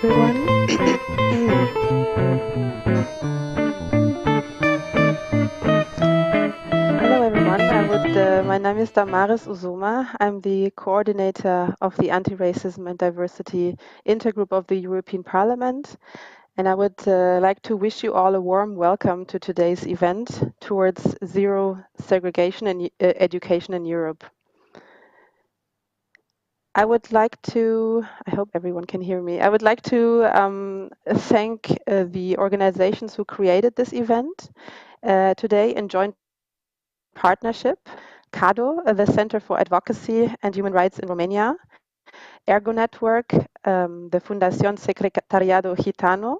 everyone. Hello, everyone. My name is Damaris Uzoma. I'm the coordinator of the Anti-Racism and Diversity Intergroup of the European Parliament. And I would like to wish you all a warm welcome to today's event towards zero segregation and education in Europe. I hope everyone can hear me. I would like to thank the organizations who created this event today in joint partnership. CADO, the Center for Advocacy and Human Rights in Romania, Ergo Network, the Fundación Secretariado Gitano,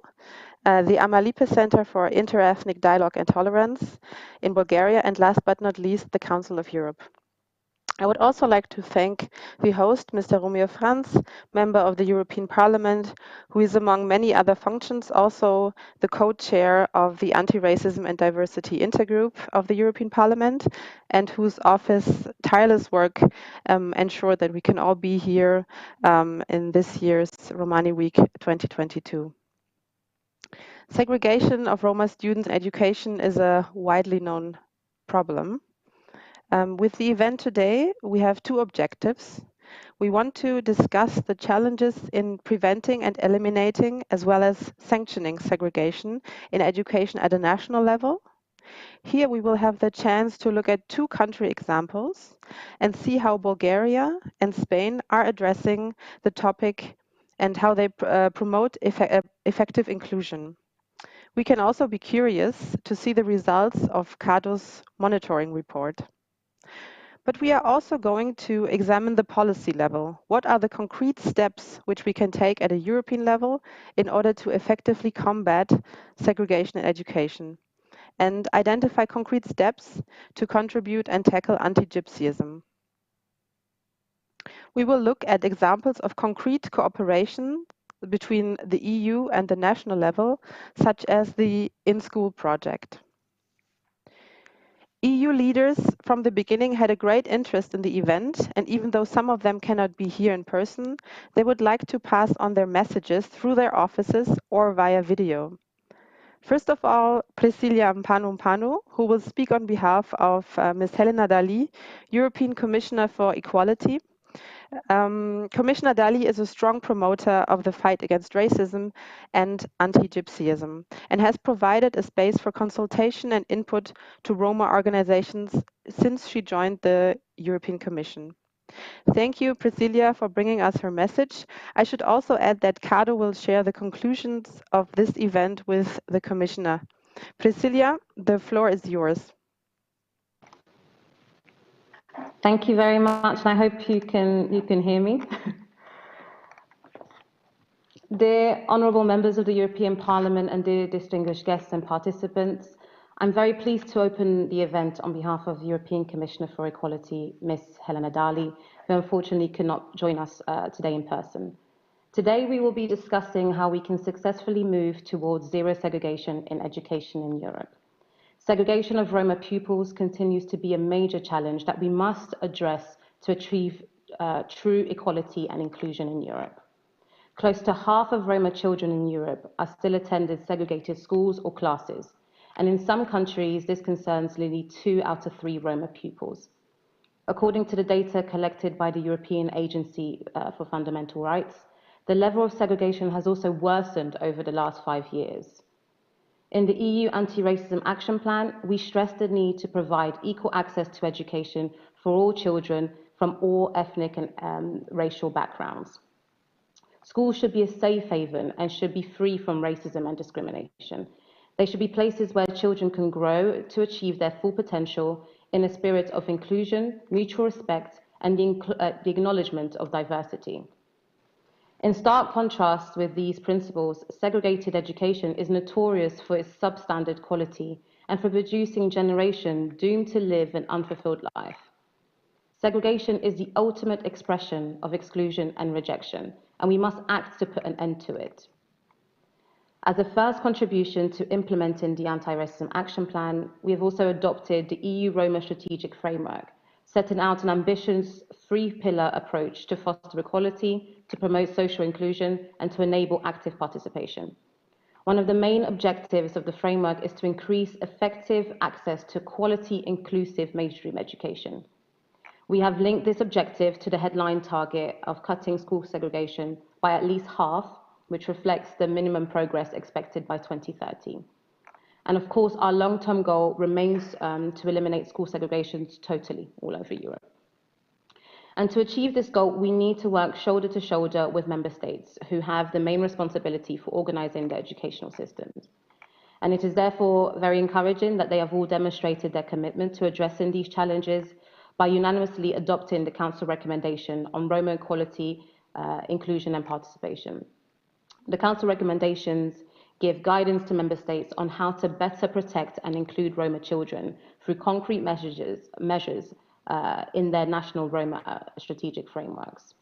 the Amalipe Center for Interethnic Dialogue and Tolerance in Bulgaria, and last but not least, the Council of Europe. I would also like to thank the host, Mr. Romeo Franz, member of the European Parliament, who is among many other functions also the co-chair of the Anti-Racism and Diversity Intergroup of the European Parliament, and whose office tireless work ensured that we can all be here in this year's Romani Week 2022. Segregation of Roma students in education is a widely known problem. With the event today, we have two objectives. We want to discuss the challenges in preventing and eliminating, as well as sanctioning segregation in education at a national level. Here we will have the chance to look at two country examples and see how Bulgaria and Spain are addressing the topic and how they promote effective inclusion. We can also be curious to see the results of CADO's monitoring report. But we are also going to examine the policy level. What are the concrete steps which we can take at a European level in order to effectively combat segregation in education and identify concrete steps to contribute and tackle anti-Gypsyism? We will look at examples of concrete cooperation between the EU and the national level, such as the In-School project. EU leaders from the beginning had a great interest in the event, and even though some of them cannot be here in person, they would like to pass on their messages through their offices or via video. First of all, Priscilla Mpanu, who will speak on behalf of Ms. Helena Dalli, European Commissioner for Equality. Commissioner Dalli is a strong promoter of the fight against racism and anti-Gypsyism and has provided a space for consultation and input to Roma organizations since she joined the European Commission. Thank you, Priscilla, for bringing us her message. I should also add that CADO will share the conclusions of this event with the Commissioner. Priscilla, the floor is yours. Thank you very much, and I hope you can hear me. Dear honourable members of the European Parliament and dear distinguished guests and participants, I'm very pleased to open the event on behalf of European Commissioner for Equality, Ms. Helena Dalli, who unfortunately could not join us today in person. Today we will be discussing how we can successfully move towards zero segregation in education in Europe. Segregation of Roma pupils continues to be a major challenge that we must address to achieve true equality and inclusion in Europe. Close to half of Roma children in Europe are still attending segregated schools or classes, and in some countries this concerns nearly 2 out of 3 Roma pupils. According to the data collected by the European Agency for Fundamental Rights, the level of segregation has also worsened over the last 5 years. In the EU Anti-Racism Action Plan, we stress the need to provide equal access to education for all children from all ethnic and racial backgrounds. Schools should be a safe haven and should be free from racism and discrimination. They should be places where children can grow to achieve their full potential in a spirit of inclusion, mutual respect, and the acknowledgement of diversity. In stark contrast with these principles, segregated education is notorious for its substandard quality and for producing generation doomed to live an unfulfilled life. Segregation is the ultimate expression of exclusion and rejection, and we must act to put an end to it. As a first contribution to implementing the Anti-Racism Action Plan, we have also adopted the EU Roma Strategic Framework, setting out an ambitious three-pillar approach to foster equality, to promote social inclusion, and to enable active participation. One of the main objectives of the framework is to increase effective access to quality, inclusive mainstream education. We have linked this objective to the headline target of cutting school segregation by at least half, which reflects the minimum progress expected by 2030. And of course, our long-term goal remains to eliminate school segregations totally all over Europe. And to achieve this goal, we need to work shoulder to shoulder with member states who have the main responsibility for organizing the educational systems. And it is therefore very encouraging that they have all demonstrated their commitment to addressing these challenges by unanimously adopting the Council recommendation on Roma equality, inclusion and participation. The Council recommendations give guidance to member states on how to better protect and include Roma children through concrete measures in their national Roma strategic frameworks.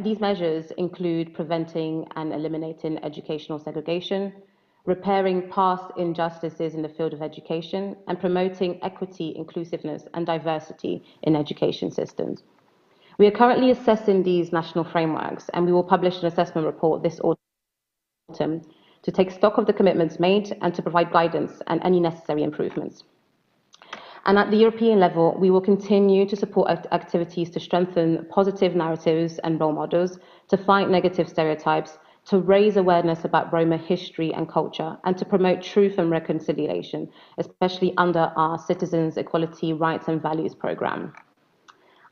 These measures include preventing and eliminating educational segregation, repairing past injustices in the field of education, and promoting equity, inclusiveness, and diversity in education systems. We are currently assessing these national frameworks, and we will publish an assessment report this autumn to take stock of the commitments made and to provide guidance and any necessary improvements. And at the European level, we will continue to support activities to strengthen positive narratives and role models, to fight negative stereotypes, to raise awareness about Roma history and culture, and to promote truth and reconciliation, especially under our Citizens' Equality, Rights and Values programme.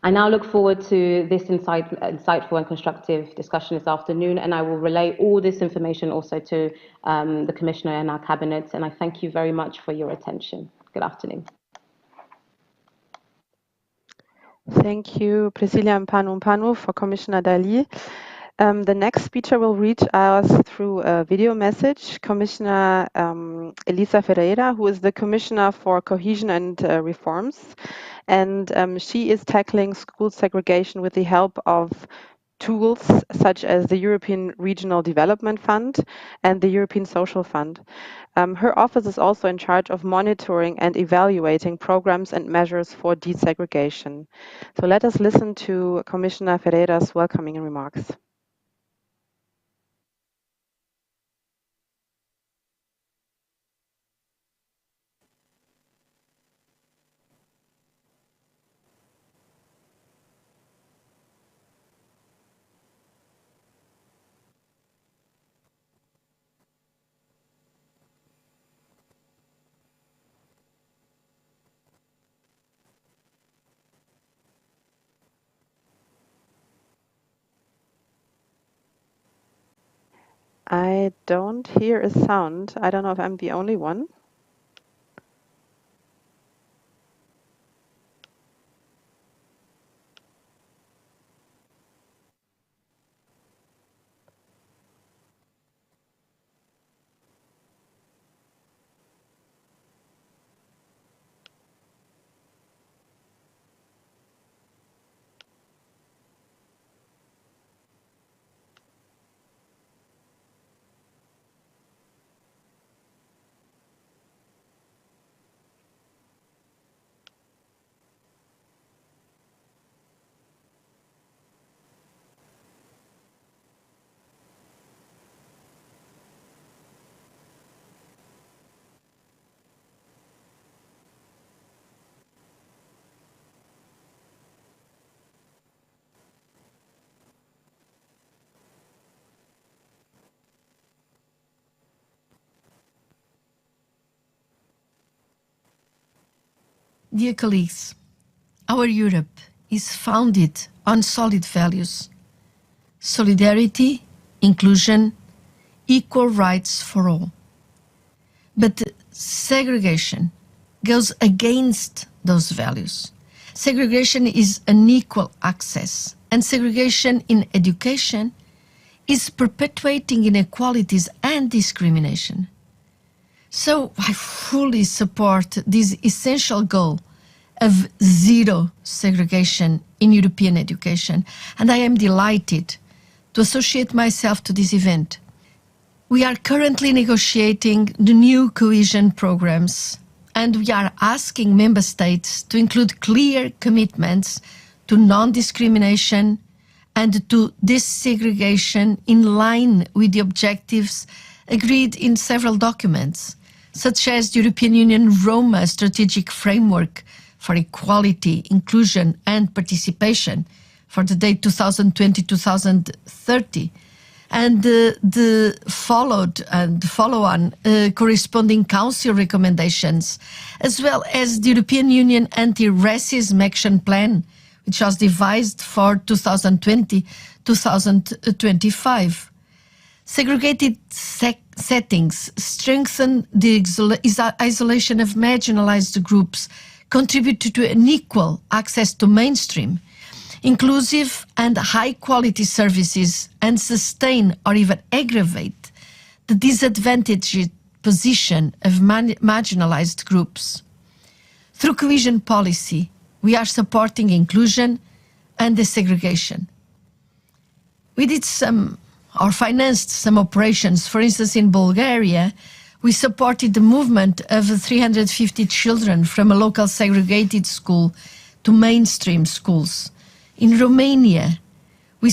I now look forward to this insightful and constructive discussion this afternoon, and I will relay all this information also to the Commissioner and our Cabinet, and I thank you very much for your attention. Good afternoon. Thank you, Priscilla Mpanu for Commissioner Dalli. The next speaker will reach us through a video message, Commissioner Elisa Ferreira, who is the Commissioner for Cohesion and Reforms. And she is tackling school segregation with the help of tools such as the European Regional Development Fund and the European Social Fund. Her office is also in charge of monitoring and evaluating programs and measures for desegregation. So let us listen to Commissioner Ferreira's welcoming remarks. I don't hear a sound. I don't know if I'm the only one. Dear colleagues, our Europe is founded on solid values: solidarity, inclusion, equal rights for all. But segregation goes against those values. Segregation is unequal access, and segregation in education is perpetuating inequalities and discrimination. So I fully support this essential goal of zero segregation in European education, and I am delighted to associate myself to this event. We are currently negotiating the new cohesion programs and we are asking member states to include clear commitments to non-discrimination and to desegregation in line with the objectives agreed in several documents, such as the European Union Roma Strategic Framework for Equality, Inclusion and Participation for the date 2020-2030, and the follow-on corresponding Council recommendations, as well as the European Union Anti-Racism Action Plan, which was devised for 2020-2025. Segregated settings strengthen the isolation of marginalized groups, contribute to unequal access to mainstream, inclusive and high-quality services, and sustain or even aggravate the disadvantaged position of marginalized groups. Through cohesion policy, we are supporting inclusion and desegregation. We did or financed some operations. For instance, in Bulgaria, we supported the movement of 350 children from a local segregated school to mainstream schools. In Romania, we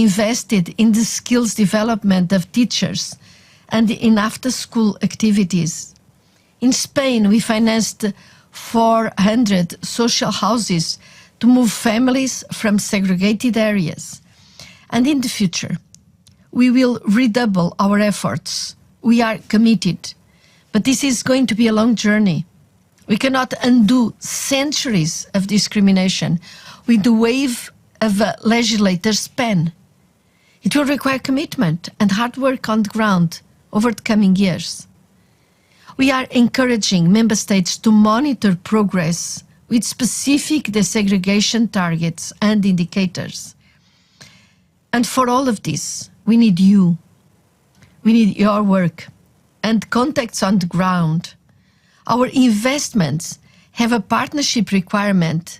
invested in the skills development of teachers and in after-school activities. In Spain, we financed 400 social houses to move families from segregated areas. And in the future, we will redouble our efforts. We are committed, but this is going to be a long journey. We cannot undo centuries of discrimination with the wave of a legislator's pen. It will require commitment and hard work on the ground over the coming years. We are encouraging member states to monitor progress with specific desegregation targets and indicators. And for all of this, we need you. We need your work and contacts on the ground. Our investments have a partnership requirement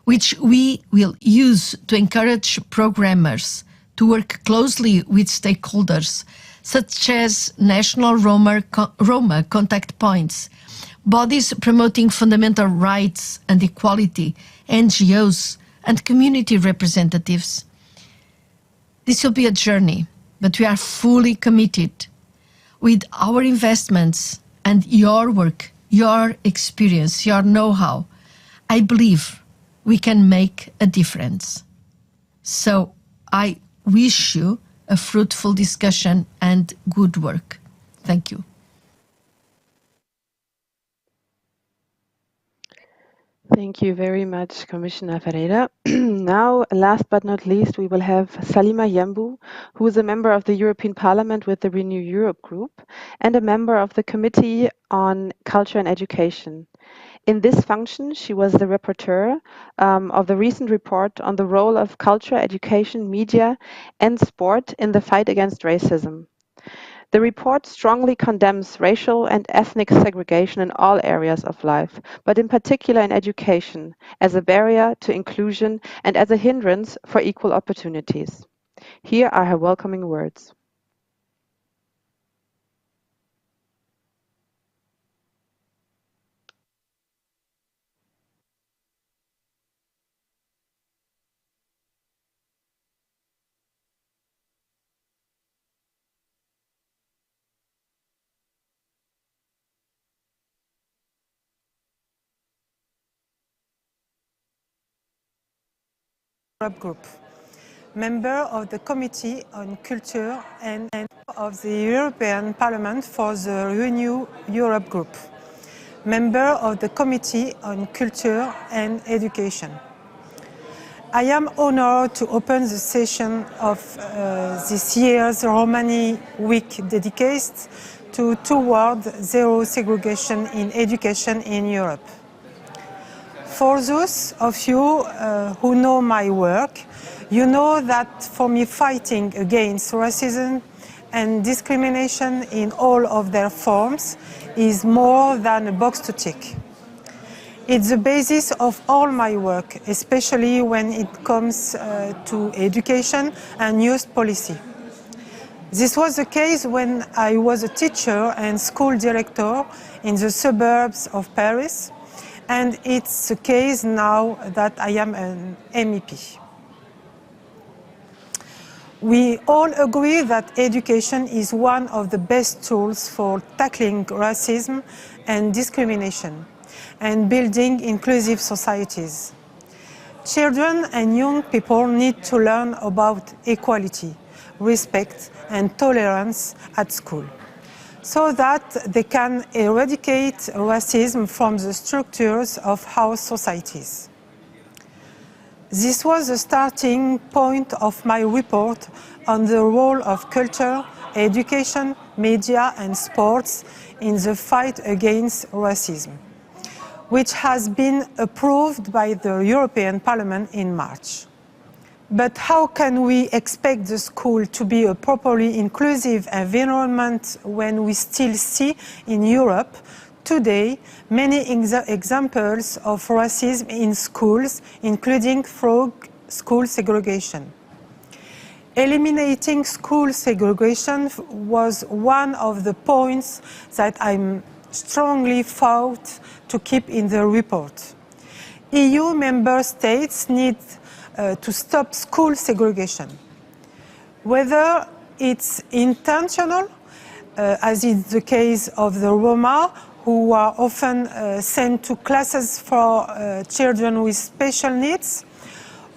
which we will use to encourage programmers to work closely with stakeholders, such as national Roma contact points, bodies promoting fundamental rights and equality, NGOs, and community representatives. This will be a journey, but we are fully committed. With our investments and your work, your experience, your know-how, I believe we can make a difference. So I wish you a fruitful discussion and good work. Thank you. Thank you very much, Commissioner Ferreira. Now, last but not least, we will have Salima Yembu, who is a member of the European Parliament with the Renew Europe group and a member of the Committee on Culture and Education. In this function, she was the rapporteur of the recent report on the role of culture, education, media, and sport in the fight against racism. The report strongly condemns racial and ethnic segregation in all areas of life, but in particular in education, as a barrier to inclusion and as a hindrance for equal opportunities. Here are her welcoming words. Europe Group, member of the Committee on Culture and of the European Parliament for the Renew Europe Group, member of the Committee on Culture and Education. I am honored to open the session of this year's Romani Week dedicated toward zero segregation in education in Europe. For those of you who know my work, you know that for me fighting against racism and discrimination in all of their forms is more than a box to tick. It's the basis of all my work, especially when it comes to education and youth policy. This was the case when I was a teacher and school director in the suburbs of Paris, and it's the case now that I am an MEP. We all agree that education is one of the best tools for tackling racism and discrimination and building inclusive societies. Children and young people need to learn about equality, respect and tolerance at school, so that they can eradicate racism from the structures of our societies. This was the starting point of my report on the role of culture, education, media and sports in the fight against racism, which has been approved by the European Parliament in March. But how can we expect the school to be a properly inclusive environment when we still see in Europe today many examples of racism in schools, including through school segregation? Eliminating school segregation was one of the points that I strongly fought to keep in the report. EU member states need to stop school segregation. Whether it's intentional, as is the case of the Roma, who are often sent to classes for children with special needs,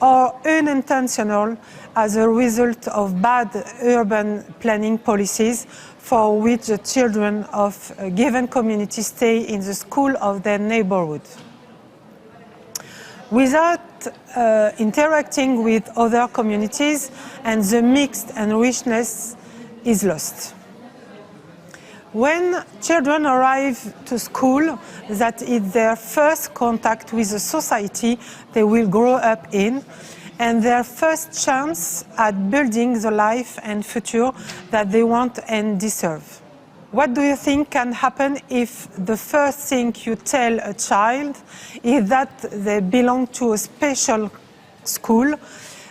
or unintentional as a result of bad urban planning policies for which the children of a given community stay in the school of their neighborhood. Without interacting with other communities, and the mixed and richness is lost. When children arrive to school, that is their first contact with the society they will grow up in, and their first chance at building the life and future that they want and deserve. What do you think can happen if the first thing you tell a child is that they belong to a special school,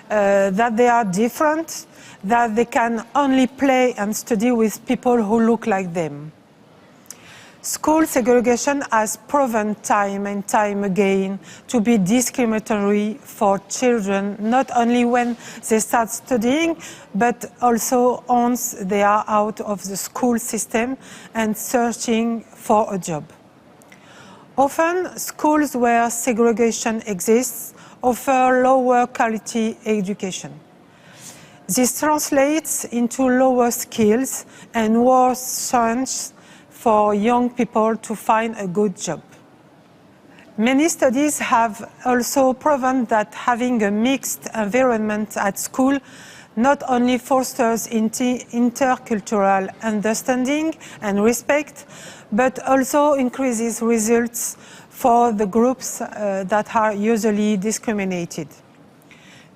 that they are different, that they can only play and study with people who look like them? School segregation has proven time and time again to be discriminatory for children, not only when they start studying, but also once they are out of the school system and searching for a job. Often, schools where segregation exists offer lower quality education. This translates into lower skills and worse chance for young people to find a good job. Many studies have also proven that having a mixed environment at school not only fosters intercultural understanding and respect, but also increases results for the groups that are usually discriminated.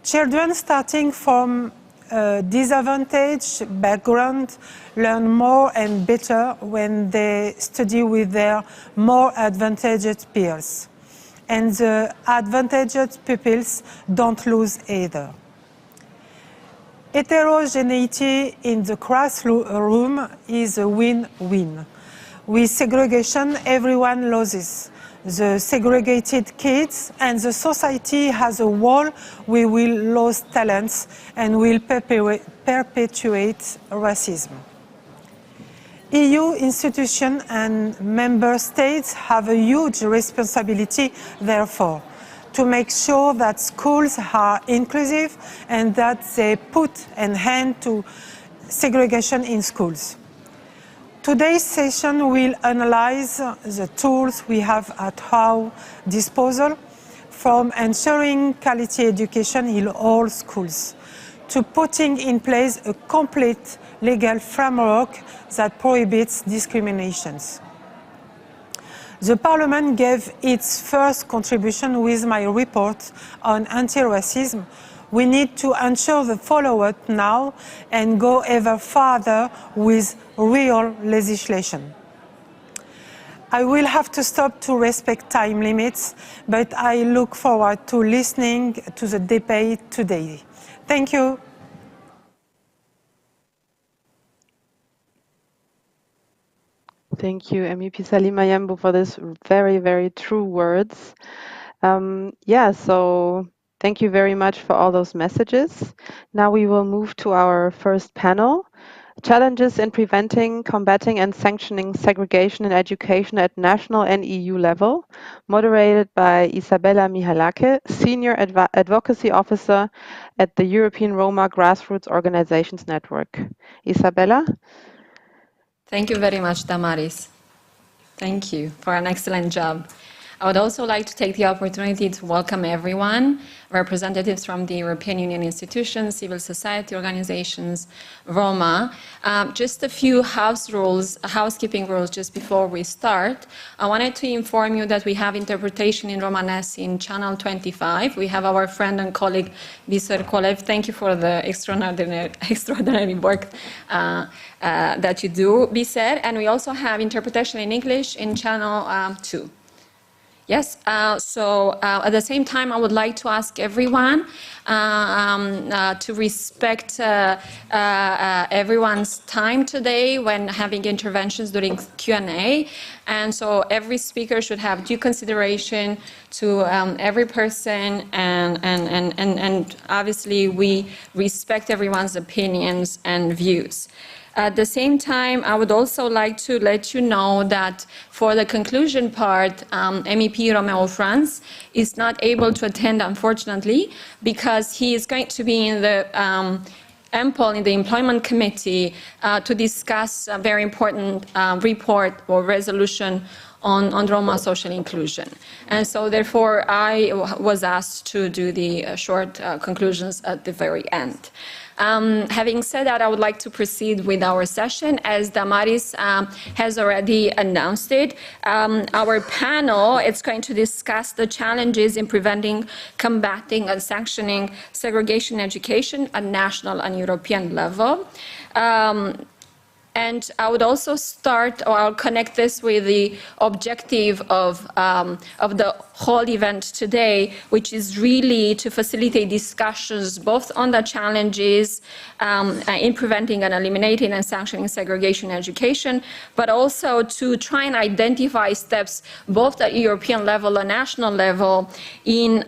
Children starting from a disadvantaged background learn more and better when they study with their more advantaged peers. And the advantaged pupils don't lose either. Heterogeneity in the classroom is a win-win. With segregation, everyone loses. The segregated kids and the society as a whole, we will lose talents and will perpetuate racism. EU institutions and member states have a huge responsibility, therefore, to make sure that schools are inclusive and that they put an end to segregation in schools. Today's session will analyze the tools we have at our disposal, from ensuring quality education in all schools to putting in place a complete legal framework that prohibits discriminations. The Parliament gave its first contribution with my report on anti-racism. We need to ensure the follow-up now and go ever further with real legislation. I will have to stop to respect time limits, but I look forward to listening to the debate today. Thank you. Thank you, MEP Salima Yembu, for this very, very true words. Yeah, so thank you very much for all those messages. Now we will move to our first panel. Challenges in preventing, combating, and sanctioning segregation in education at national and EU level, moderated by Isabella Mihalake, Senior Advocacy Officer at the European Roma Grassroots Organizations Network. Isabella? Thank you very much, Damaris. Thank you for an excellent job. I would also like to take the opportunity to welcome everyone, representatives from the European Union institutions, civil society organizations, Roma. Just a few housekeeping rules just before we start. I wanted to inform you that we have interpretation in Romanes in channel 25. We have our friend and colleague, Visar Kolev. Thank you for the extraordinary work that you do, Visar. And we also have interpretation in English in channel 2. Yes, so at the same time, I would like to ask everyone to respect everyone's time today when having interventions during Q&A. And so every speaker should have due consideration to every person, and obviously we respect everyone's opinions and views. At the same time, I would also like to let you know that for the conclusion part, MEP Romeo France is not able to attend, unfortunately, because he is going to be in the EMPL, in the Employment Committee, to discuss a very important report or resolution on Roma social inclusion. And so therefore, I was asked to do the short conclusions at the very end. Having said that, I would like to proceed with our session. As Damaris has already announced it, our panel is going to discuss the challenges in preventing, combating, and sanctioning segregation education at national and European level. And I would also start, or I'll connect this with the objective of the whole event today, which is really to facilitate discussions both on the challenges in preventing and eliminating and sanctioning segregation in education, but also to try and identify steps both at European level and national level in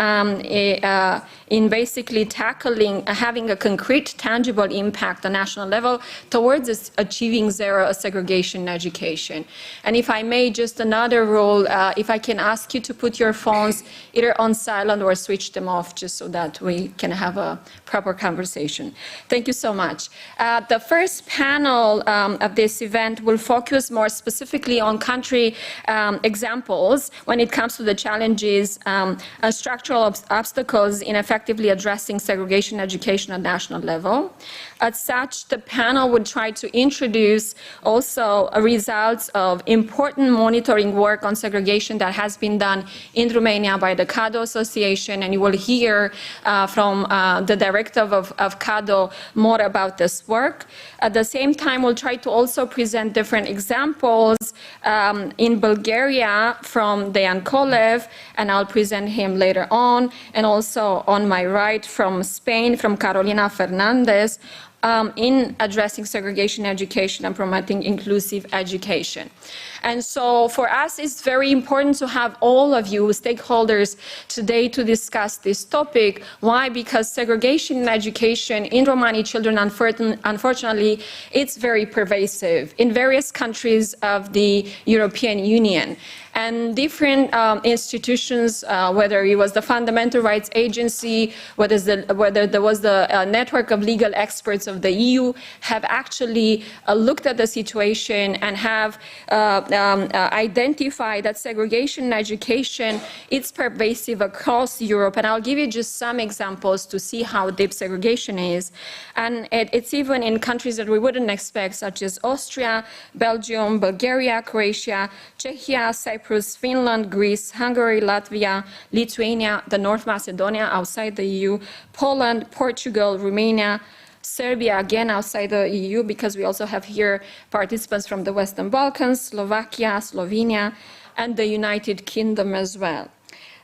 basically tackling, having a concrete, tangible impact at national level towards achieving zero segregation in education. And if I may, just another rule, if I can ask you to put your phones either on silent or switch them off, just so that we can have a proper conversation. Thank you so much. The first panel of this event will focus more specifically on country examples when it comes to the challenges and structural obstacles in effectively addressing segregation education at national level. As such, the panel would try to introduce also results of important monitoring work on segregation that has been done in Romania by the CADO Association, and you will hear from the director of CADO more about this work. At the same time, we'll try to also present different examples in Bulgaria from Dejan Kolev, and I'll present him later on, and also on my right from Spain, from Carolina Fernandez, in addressing segregation education and promoting inclusive education. And so for us, it's very important to have all of you stakeholders today to discuss this topic. Why? Because segregation in education in Romani children, unfortunately, it's very pervasive in various countries of the European Union. And different institutions, whether it was the Fundamental Rights Agency, whether there was the network of legal experts of the EU, have actually looked at the situation and have identified that segregation in education is pervasive across Europe. And I'll give you just some examples to see how deep segregation is. And it's even in countries that we wouldn't expect, such as Austria, Belgium, Bulgaria, Croatia, Czechia, Cyprus, Finland, Greece, Hungary, Latvia, Lithuania, the North Macedonia outside the EU, Poland, Portugal, Romania, Serbia, again outside the EU, because we also have here participants from the Western Balkans, Slovakia, Slovenia, and the United Kingdom as well.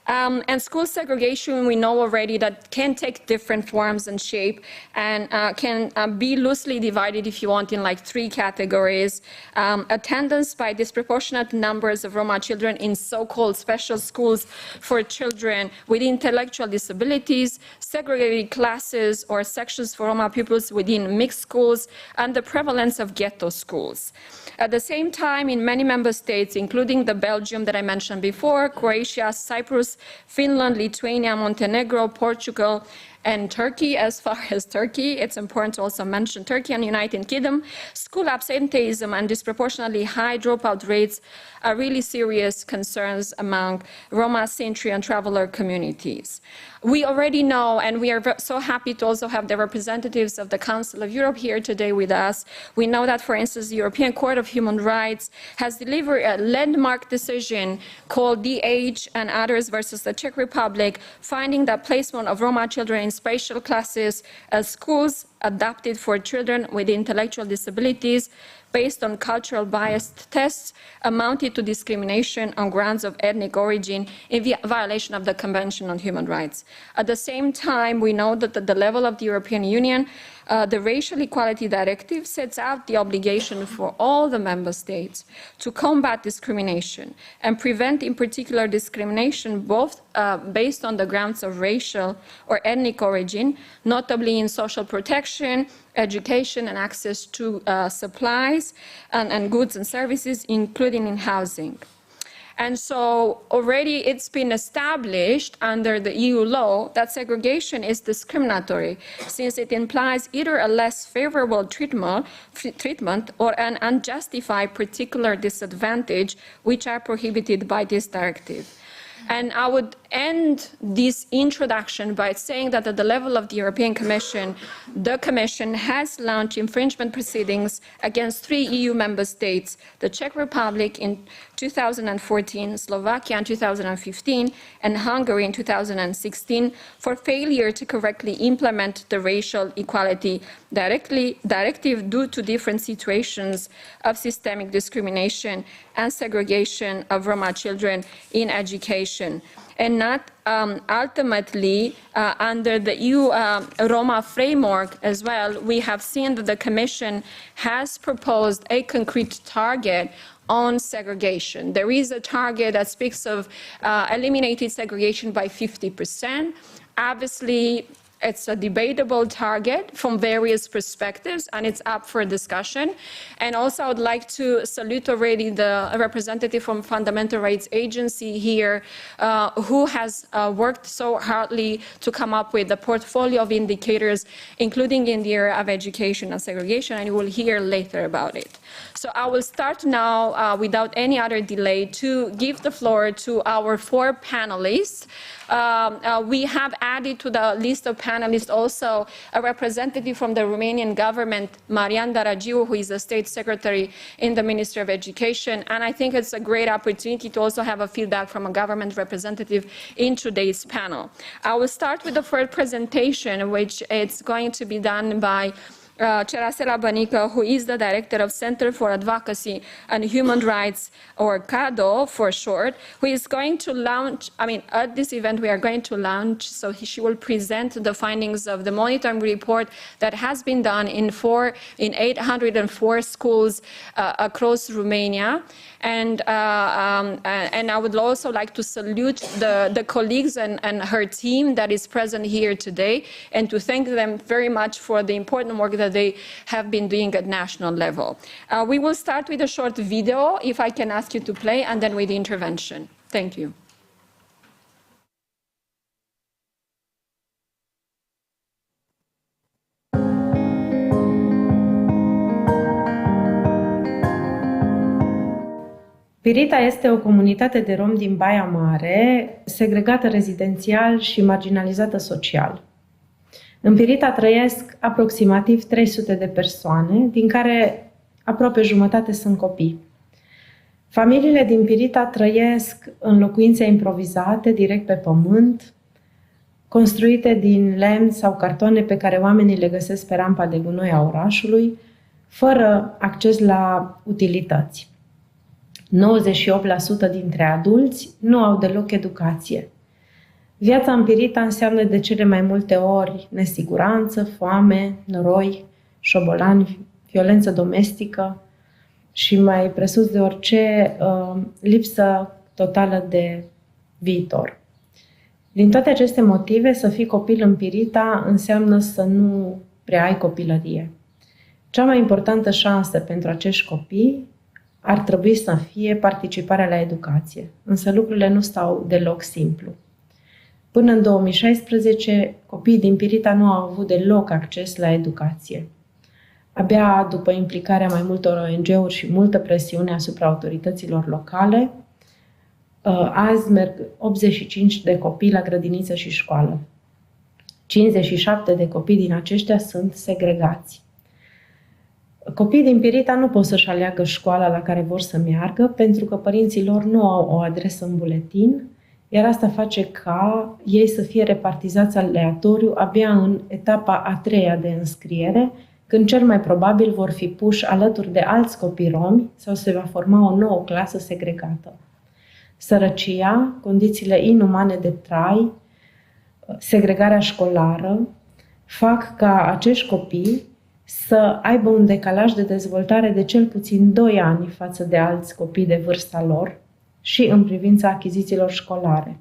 And school segregation, we know already that can take different forms and shape and can be loosely divided, if you want, in like 3 categories. Attendance by disproportionate numbers of Roma children in so-called special schools for children with intellectual disabilities, segregated classes or sections for Roma pupils within mixed schools, and the prevalence of ghetto schools. At the same time, in many member states, including the Belgium that I mentioned before, Croatia, Cyprus, Finland, Lithuania, Montenegro, Portugal, and Turkey. As far as Turkey, it's important to also mention Turkey and United Kingdom. School absenteeism and disproportionately high dropout rates are really serious concerns among Roma, Sinti, and traveler communities. We already know, and we are so happy to also have the representatives of the Council of Europe here today with us. We know that, for instance, the European Court of Human Rights has delivered a landmark decision called The Age and Others versus the Czech Republic, finding that placement of Roma children in special classes at schools adapted for children with intellectual disabilities based on cultural biased tests amounted to discrimination on grounds of ethnic origin in violation of the Convention on Human Rights. At the same time, we know that at the level of the European Union, the Racial Equality Directive sets out the obligation for all the member states to combat discrimination and prevent, in particular, discrimination both based on the grounds of racial or ethnic origin, notably in social protection, education, and access to supplies and goods and services, including in housing. And so already it's been established under the EU law that segregation is discriminatory, since it implies either a less favorable treatment or an unjustified particular disadvantage, which are prohibited by this directive. And I would end this introduction by saying that at the level of the European Commission, the Commission has launched infringement proceedings against 3 EU member states, the Czech Republic in 2014, Slovakia in 2015, and Hungary in 2016 for failure to correctly implement the Racial Equality Directive due to different situations of systemic discrimination and segregation of Roma children in education. And not ultimately under the EU Roma framework as well, we have seen that the Commission has proposed a concrete target on segregation. There is a target that speaks of eliminating segregation by 50%. Obviously, it's a debatable target from various perspectives, and it's up for discussion. And also, I would like to salute already the representative from Fundamental Rights Agency here, who has worked so hardly to come up with a portfolio of indicators, including in the area of education and segregation, and you will hear later about it. So I will start now, without any other delay, to give the floor to our 4 panelists. We have added to the list of panelists also a representative from the Romanian government, Marian Daragiu, who is the State Secretary in the Ministry of Education. And I think it's a great opportunity to also have a feedback from a government representative in today's panel. I will start with the first presentation, which is going to be done by Cerasela Bănică, who is the director of Center for Advocacy and Human Rights, or CADO for short, who is going to launch, at this event we are going to launch, so she will present the findings of the monitoring report that has been done in 804 schools across Romania. And I would also like to salute the colleagues and her team that is present here today, and to thank them very much for the important work that they have been doing at national level. We will start with a short video, if I can ask you to play, and then with the intervention. Thank you. Pirita este o comunitate de romi din Baia Mare, segregată rezidențial și marginalizată social. În Pirita trăiesc aproximativ 300 de persoane, din care aproape jumătate sunt copii. Familiile din Pirita trăiesc în locuințe improvizate, direct pe pământ, construite din lemn sau cartoane pe care oamenii le găsesc pe rampa de gunoi a orașului, fără acces la utilități. 98% dintre adulți nu au deloc educație. Viața împirită înseamnă de cele mai multe ori nesiguranță, foame, noroi, șobolani, violență domestică și mai presus de orice, lipsă totală de viitor. Din toate aceste motive, să fii copil în Pirita înseamnă să nu prea ai copilărie. Cea mai importantă șansă pentru acești copii ar trebui să fie participarea la educație, însă lucrurile nu stau deloc simplu. Până în 2016, copiii din Pirita nu au avut deloc acces la educație. Abia după implicarea mai multor ONG-uri și multă presiune asupra autorităților locale, azi merg 85 de copii la grădiniță și școală. 57 de copii din aceștia sunt segregați. Copiii din Pirita nu pot să-și aleagă școala la care vor să meargă pentru că părinții lor nu au o adresă în buletin, iar asta face ca ei să fie repartizați aleatoriu abia în etapa a treia de înscriere, când cel mai probabil vor fi puși alături de alți copii romi sau se va forma o nouă clasă segregată. Sărăcia, condițiile inumane de trai, segregarea școlară fac ca acești copii să aibă un decalaj de dezvoltare de cel puțin 2 ani față de alți copii de vârsta lor și în privința achizițiilor școlare.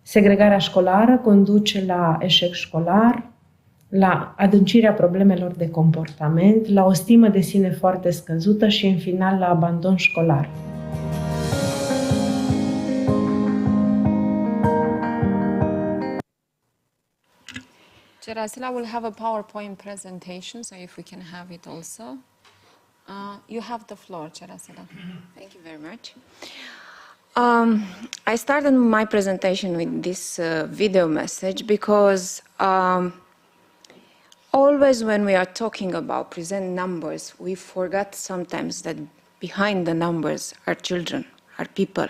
Segregarea școlară conduce la eșec școlar, la adâncirea problemelor de comportament, la o stimă de sine foarte scăzută și, în final, la abandon școlar. Cerasela will have a PowerPoint presentation, so if we can have it also. You have the floor, Cerasela. Thank you very much. I started my presentation with this video message because always when we are talking about present numbers, we forget sometimes that behind the numbers are children, are people,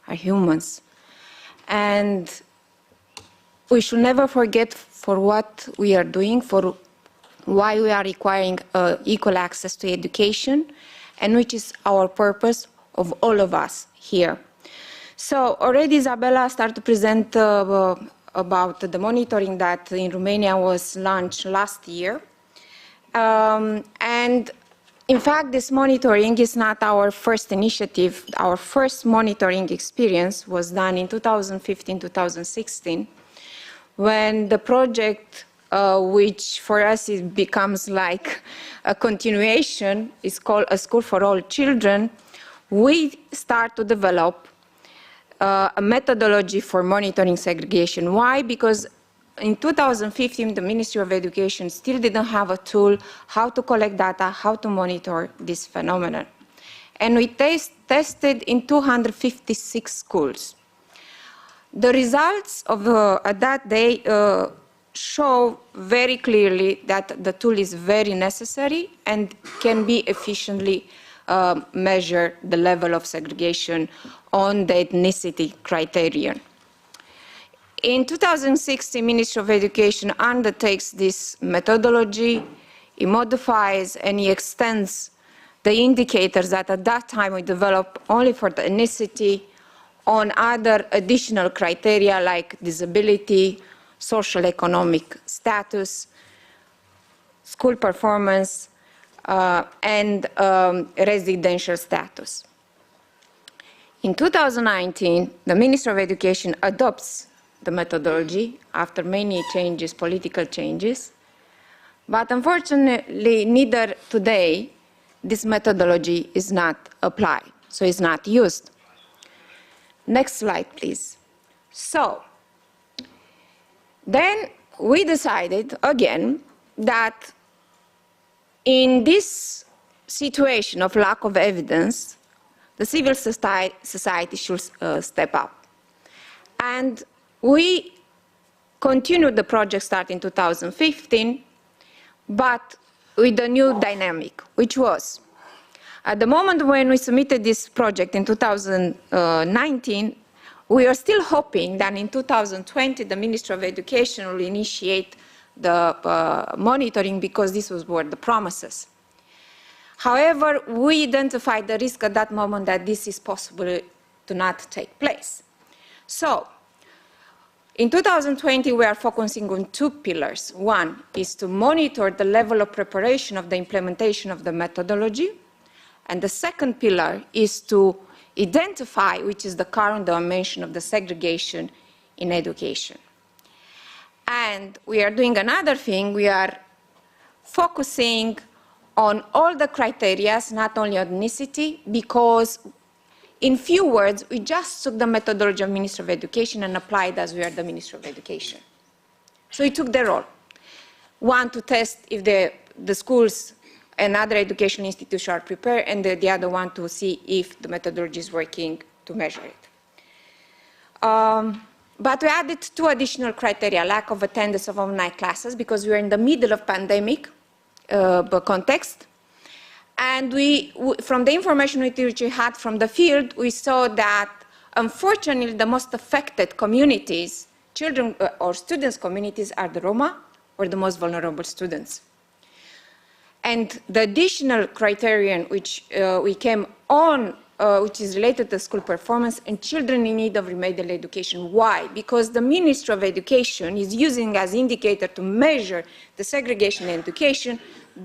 are humans. And we should never forget for what we are doing, for why we are requiring equal access to education, and which is our purpose of all of us here. So already Isabella started to present about the monitoring that in Romania was launched last year. And in fact, this monitoring is not our first initiative. Our first monitoring experience was done in 2015-2016, when the project, which for us it becomes like a continuation, is called A School for All Children, we start to develop a methodology for monitoring segregation. Why? Because in 2015, the Ministry of Education still didn't have a tool how to collect data, how to monitor this phenomenon. And we tested in 256 schools. The results of that day show very clearly that the tool is very necessary and can be efficiently measure the level of segregation on the ethnicity criterion. In 2016, the Ministry of Education undertakes this methodology, it modifies and it extends the indicators that at that time we developed only for the ethnicity on other additional criteria like disability, social economic status, school performance, and residential status. In 2019, the Ministry of Education adopts the methodology after many changes, political changes, but unfortunately, neither today this methodology is not applied, so it's not used. Next slide, please. So, then we decided again that in this situation of lack of evidence, the civil society should step up. And we continued the project starting in 2015, but with a new dynamic, which was, at the moment when we submitted this project in 2019, we are still hoping that in 2020 the Ministry of Education will initiate the monitoring because this was were the promises. However, we identified the risk at that moment that this is possible to not take place. So, In 2020, we are focusing on two pillars. One is to monitor the level of preparation of the implementation of the methodology. And the second pillar is to identify which is the current dimension of the segregation in education. And we are doing another thing. We are focusing on all the criteria, not only ethnicity, because in few words, we just took the methodology of Minister of Education and applied as we are the Minister of Education. So we took the role. One, to test if the schools and other educational institutions are prepared, and the other one to see if the methodology is working to measure it. But we added two additional criteria: lack of attendance of online classes, because we are in the middle of pandemic context. And from the information which we had from the field, we saw that, unfortunately, the most affected communities, children or students' communities, are the Roma, or the most vulnerable students. And the additional criterion which we came on, which is related to school performance and children in need of remedial education. Why? Because the Ministry of Education is using as indicator to measure the segregation in education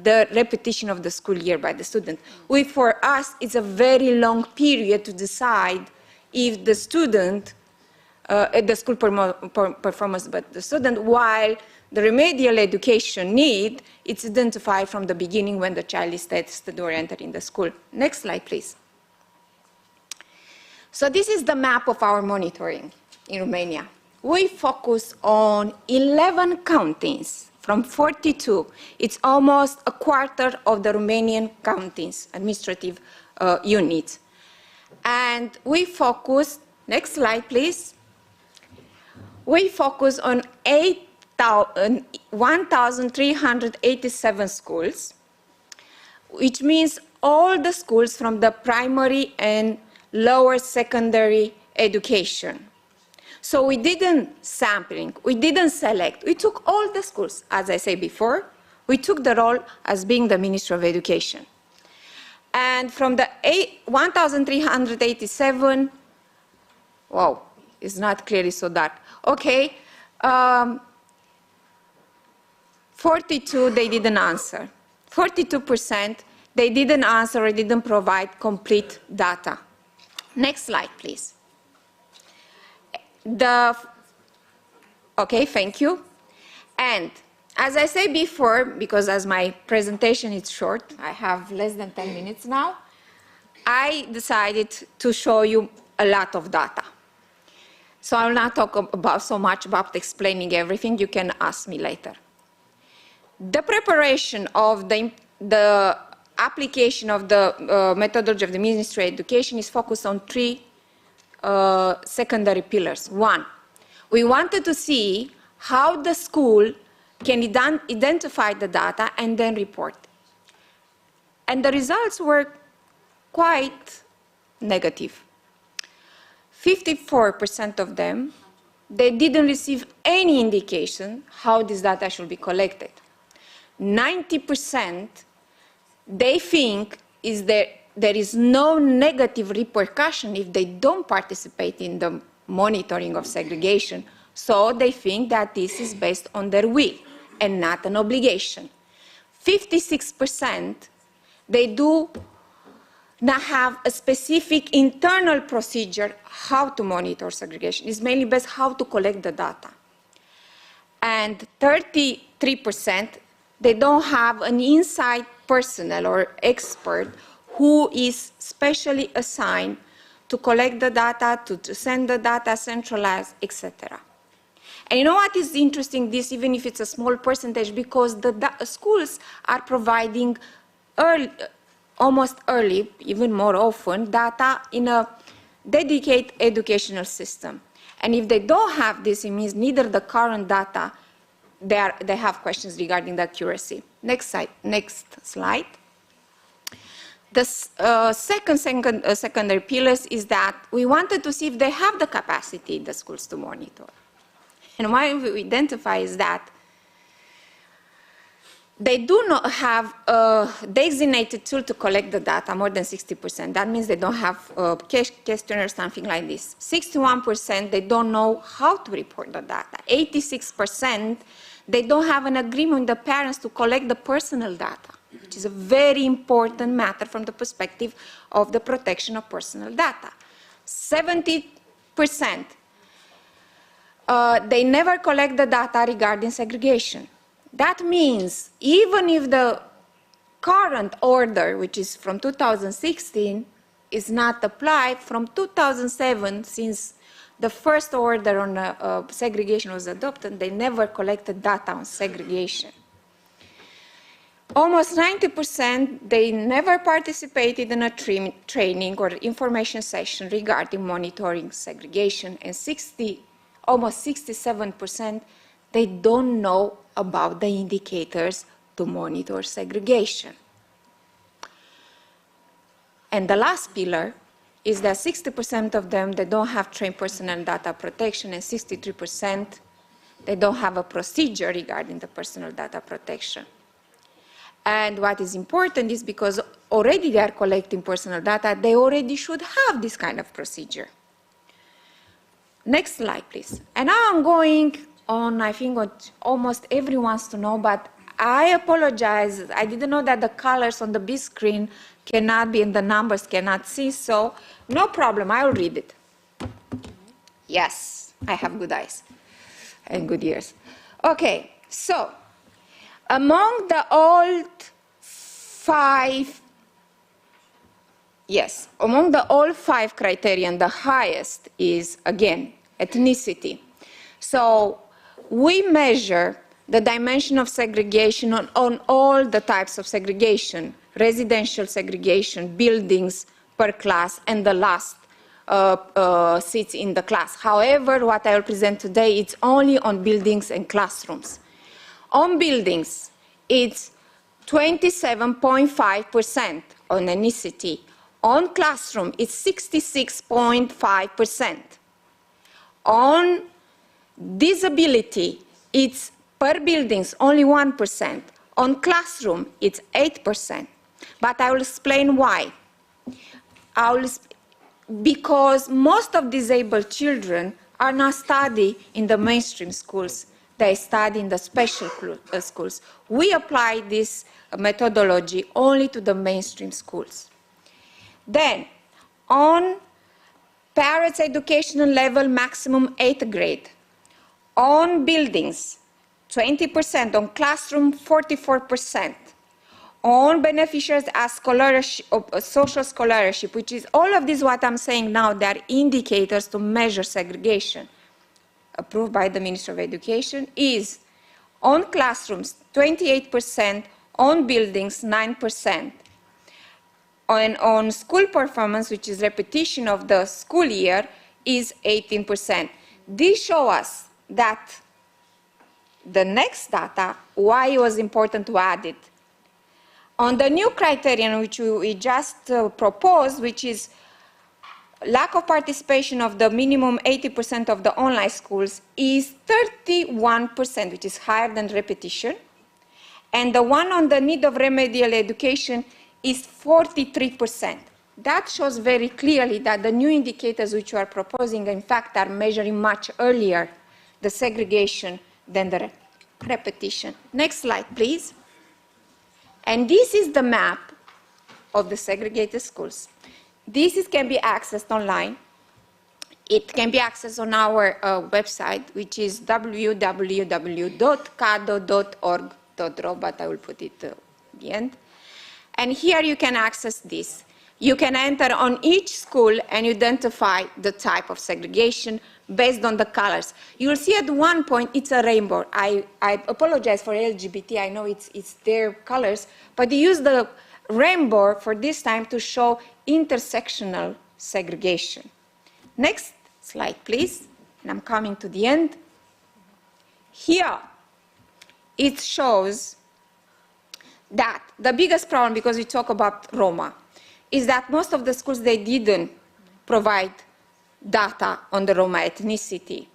the repetition of the school year by the student. For us, it's a very long period to decide if the student, the school performance by the student, while the remedial education need, it's identified from the beginning when the child is tested or entered in the school. Next slide, please. So this is the map of our monitoring in Romania. We focus on 11 counties from 42. It's almost a quarter of the Romanian counties, administrative units. And we focus, next slide, please. We focus on 1,387 schools, which means all the schools from the primary and lower secondary education. So we didn't sampling, we didn't select, we took all the schools. As I said before, we took the role as being the Minister of Education. And from the 1,387, wow, it's not clearly so dark. Okay, 42, they didn't answer. 42%, they didn't answer or didn't provide complete data. Next slide, please. Okay, thank you. And as I said before, because as my presentation is short, I have less than 10 minutes now, I decided to show you a lot of data. So I will not talk so much about explaining everything. You can ask me later. The preparation of the application of the methodology of the Ministry of Education is focused on three secondary pillars. One, we wanted to see how the school can identify the data and then report. And the results were quite negative. 54% of them, they didn't receive any indication how this data should be collected. 90%, they think there is no negative repercussion if they don't participate in the monitoring of segregation. So they think that this is based on their will and not an obligation. 56%, they do not have a specific internal procedure how to monitor segregation. It's mainly based how to collect the data. And 33%, they don't have an inside personnel or expert who is specially assigned to collect the data, to send the data, centralize, etc. And you know what is interesting, this, even if it's a small percentage, because the schools are providing almost early, even more often, data in a dedicated educational system. And if they don't have this, it means neither the current data, they have questions regarding the accuracy. Next slide. The secondary pillars is that we wanted to see if they have the capacity in the schools to monitor. And what we identify is that They do not have a designated tool to collect the data, more than 60%. That means they don't have a questionnaire or something like this. 61%, they don't know how to report the data. 86%, they don't have an agreement with the parents to collect the personal data, which is a very important matter from the perspective of the protection of personal data. 70%, they never collect the data regarding segregation. That means even if the current order, which is from 2016, is not applied, from 2007, since the first order on segregation was adopted, they never collected data on segregation. Almost 90%, they never participated in a training or information session regarding monitoring segregation, and almost 67%, they don't know about the indicators to monitor segregation. And the last pillar is that 60% of them, they don't have trained personal data protection, and 63%, they don't have a procedure regarding the personal data protection. And what is important is because already they are collecting personal data, they already should have this kind of procedure. Next slide, please. And now I'm going on, I think, what almost everyone wants to know, but I apologize. I didn't know that the colors on the big screen cannot be and the numbers cannot see, so no problem, I'll read it. Yes, I have good eyes and good ears. Okay, so among the old five criterion, the highest is, again, ethnicity. So we measure the dimension of segregation on all the types of segregation, residential segregation, buildings per class, and the last seats in the class. However, what I will present today, it's only on buildings and classrooms. On buildings, it's 27.5% on ethnicity. On classroom, it's 66.5%. On disability, it's per buildings only 1%. On classroom, it's 8%. But I will explain why. Because most of disabled children are not studying in the mainstream schools. They study in the special schools. We apply this methodology only to the mainstream schools. Then, on parents' educational level, maximum 8th grade. On buildings, 20%. On classroom, 44%. On beneficiaries as scholarship, social scholarship, which is all of this what I'm saying now, they are indicators to measure segregation, approved by the Ministry of Education, is on classrooms, 28%, on buildings, 9%. On school performance, which is repetition of the school year, is 18%. This shows us that the next data, why it was important to add it. On the new criterion which we just proposed, which is lack of participation of the minimum 80% of the online schools, is 31%, which is higher than repetition. And the one on the need of remedial education is 43%. That shows very clearly that the new indicators which you are proposing, in fact, are measuring much earlier the segregation than the repetition. Next slide, please. And this is the map of the segregated schools. This can be accessed online. It can be accessed on our website, which is www.cado.org.ro, but I will put it at the end. And here you can access this. You can enter on each school and identify the type of segregation based on the colors. You'll see at one point it's a rainbow. I apologize for LGBT, I know it's their colors, but they use the rainbow for this time to show intersectional segregation. Next slide, please. And I'm coming to the end. Here, it shows that the biggest problem, because we talk about Roma, is that most of the schools, they didn't provide data on the Roma ethnicity.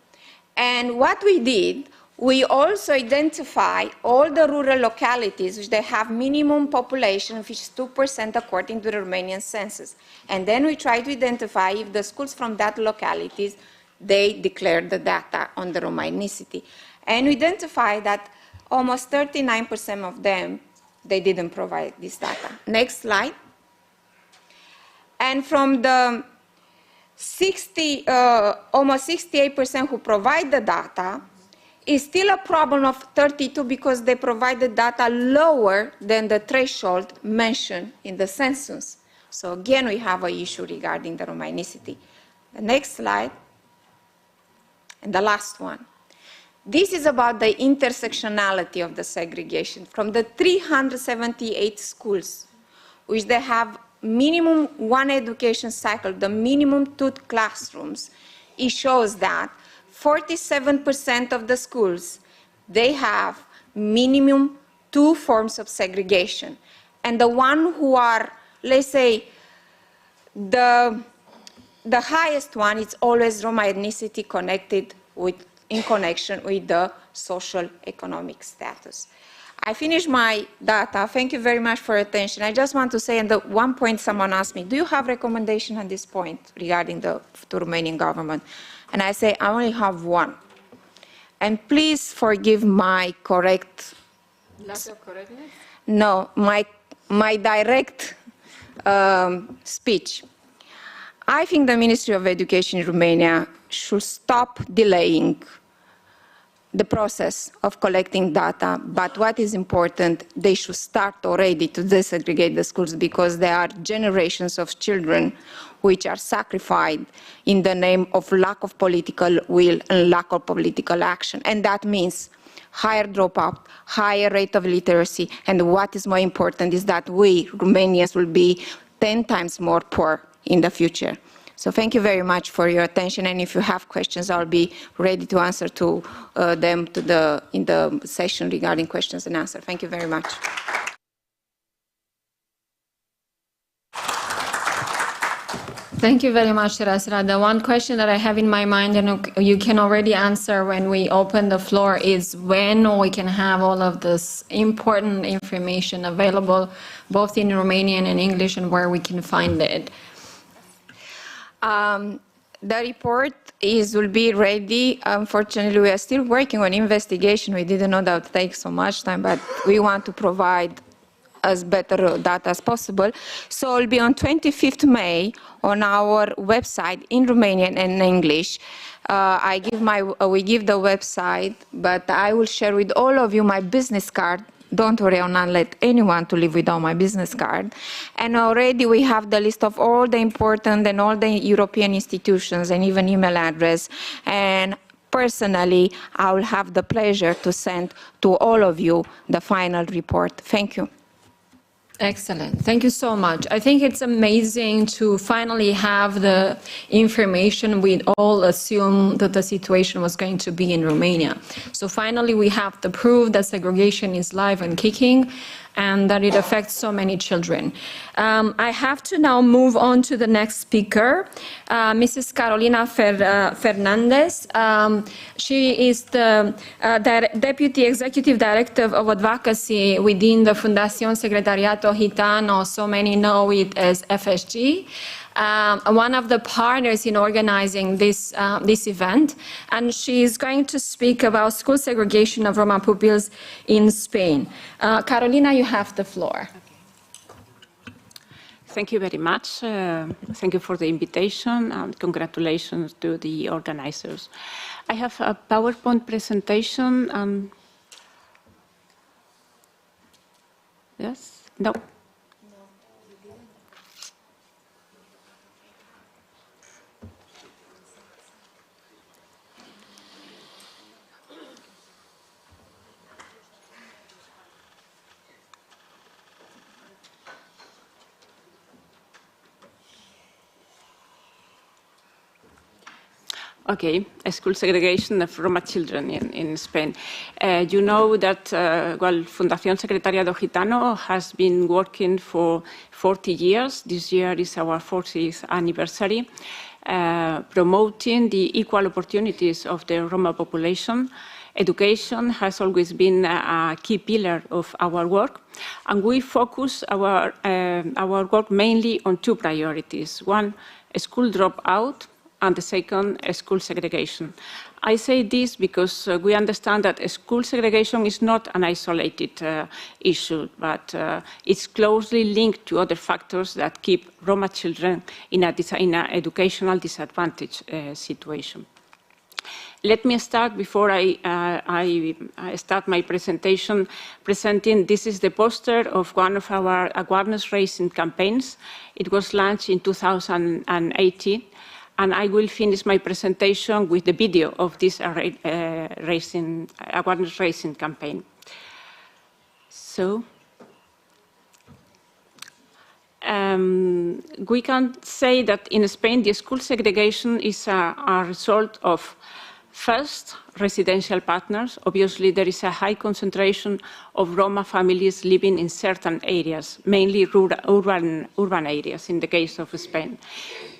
And what we did, We also identify all the rural localities which they have minimum population, which is 2% according to the Romanian census. And then we try to identify if the schools from that localities, they declare the data on the Romanicity. And we identify that almost 39% of them, they didn't provide this data. Next slide. And from the almost 68% who provide the data, is still a problem of 32 because they provided data lower than the threshold mentioned in the census. So again, we have an issue regarding the Romanicity. The next slide, and the last one. This is about the intersectionality of the segregation. From the 378 schools, which they have minimum one education cycle, the minimum 2 classrooms, it shows that 47% of the schools, they have minimum 2 forms of segregation. And the one who are, let's say, the highest one is always Roma ethnicity connected with, in connection with the social economic status. I finished my data. Thank you very much for your attention. I just want to say, and at one point someone asked me, do you have recommendation at this point regarding the Romanian government? And I say, I only have one. And please forgive my correct... Lack of correctness? No, my direct speech. I think the Ministry of Education in Romania should stop delaying the process of collecting data, but what is important, they should start already to desegregate the schools because there are generations of children which are sacrificed in the name of lack of political will and lack of political action. And that means higher dropout, higher rate of literacy, and what is more important is that we, Romanians, will be 10 times more poor in the future. So thank you very much for your attention, and if you have questions, I'll be ready to answer to them in the session regarding questions and answers. Thank you very much. Thank you very much, Rasra. The one question that I have in my mind, and you can already answer when we open the floor, is when we can have all of this important information available, both in Romanian and English, and where we can find it. The report will be ready. Unfortunately, we are still working on investigation. We didn't know that would take so much time, but we want to provide as better data as possible. So it will be on 25th May on our website in Romanian and English. We give the website, but I will share with all of you my business card. Don't worry, I'll not let anyone to live without my business card. And already we have the list of all the important and all the European institutions and even email address. And personally, I will have the pleasure to send to all of you the final report. Thank you. Excellent. Thank you so much. I think it's amazing to finally have the information we all assumed that the situation was going to be in Romania. So finally we have the proof that segregation is live and kicking and that it affects so many children. I have to now move on to the next speaker, Mrs. Carolina Fernandez. She is the Deputy Executive Director of Advocacy within the Fundación Secretariato Gitano, so many know it as FSG. One of the partners in organizing this event, and she is going to speak about school segregation of Roma pupils in Spain. Carolina, you have the floor. Thank you very much. Thank you for the invitation and congratulations to the organizers. I have a PowerPoint presentation. Yes? No? Okay, school segregation of Roma children in Spain. You know that, Fundación Secretariado Gitano has been working for 40 years. This year is our 40th anniversary, promoting the equal opportunities of the Roma population Education has always been a key pillar of our work, and we focus our work mainly on two priorities. One, school dropout, and the second, school segregation. I say this because we understand that school segregation is not an isolated issue, but it's closely linked to other factors that keep Roma children in an educational disadvantage situation. Let me start, before I start my presentation, this is the poster of one of our awareness-raising campaigns. It was launched in 2018. And I will finish my presentation with the video of this awareness-raising campaign. So, we can say that in Spain, the school segregation is a result of, first, residential partners. Obviously, there is a high concentration of Roma families living in certain areas, mainly urban areas in the case of Spain.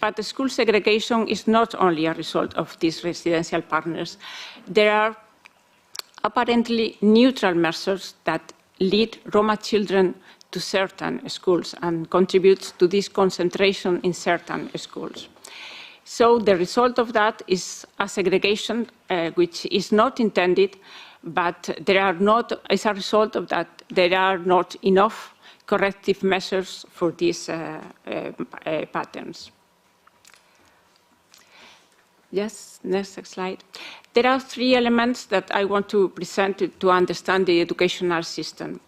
But the school segregation is not only a result of these residential partners. There are apparently neutral measures that lead Roma children to certain schools and contribute to this concentration in certain schools. So the result of that is a segregation which is not intended, but as a result of that, there are not enough corrective measures for these patterns. Yes, next slide. There are three elements that I want to present to understand the educational system.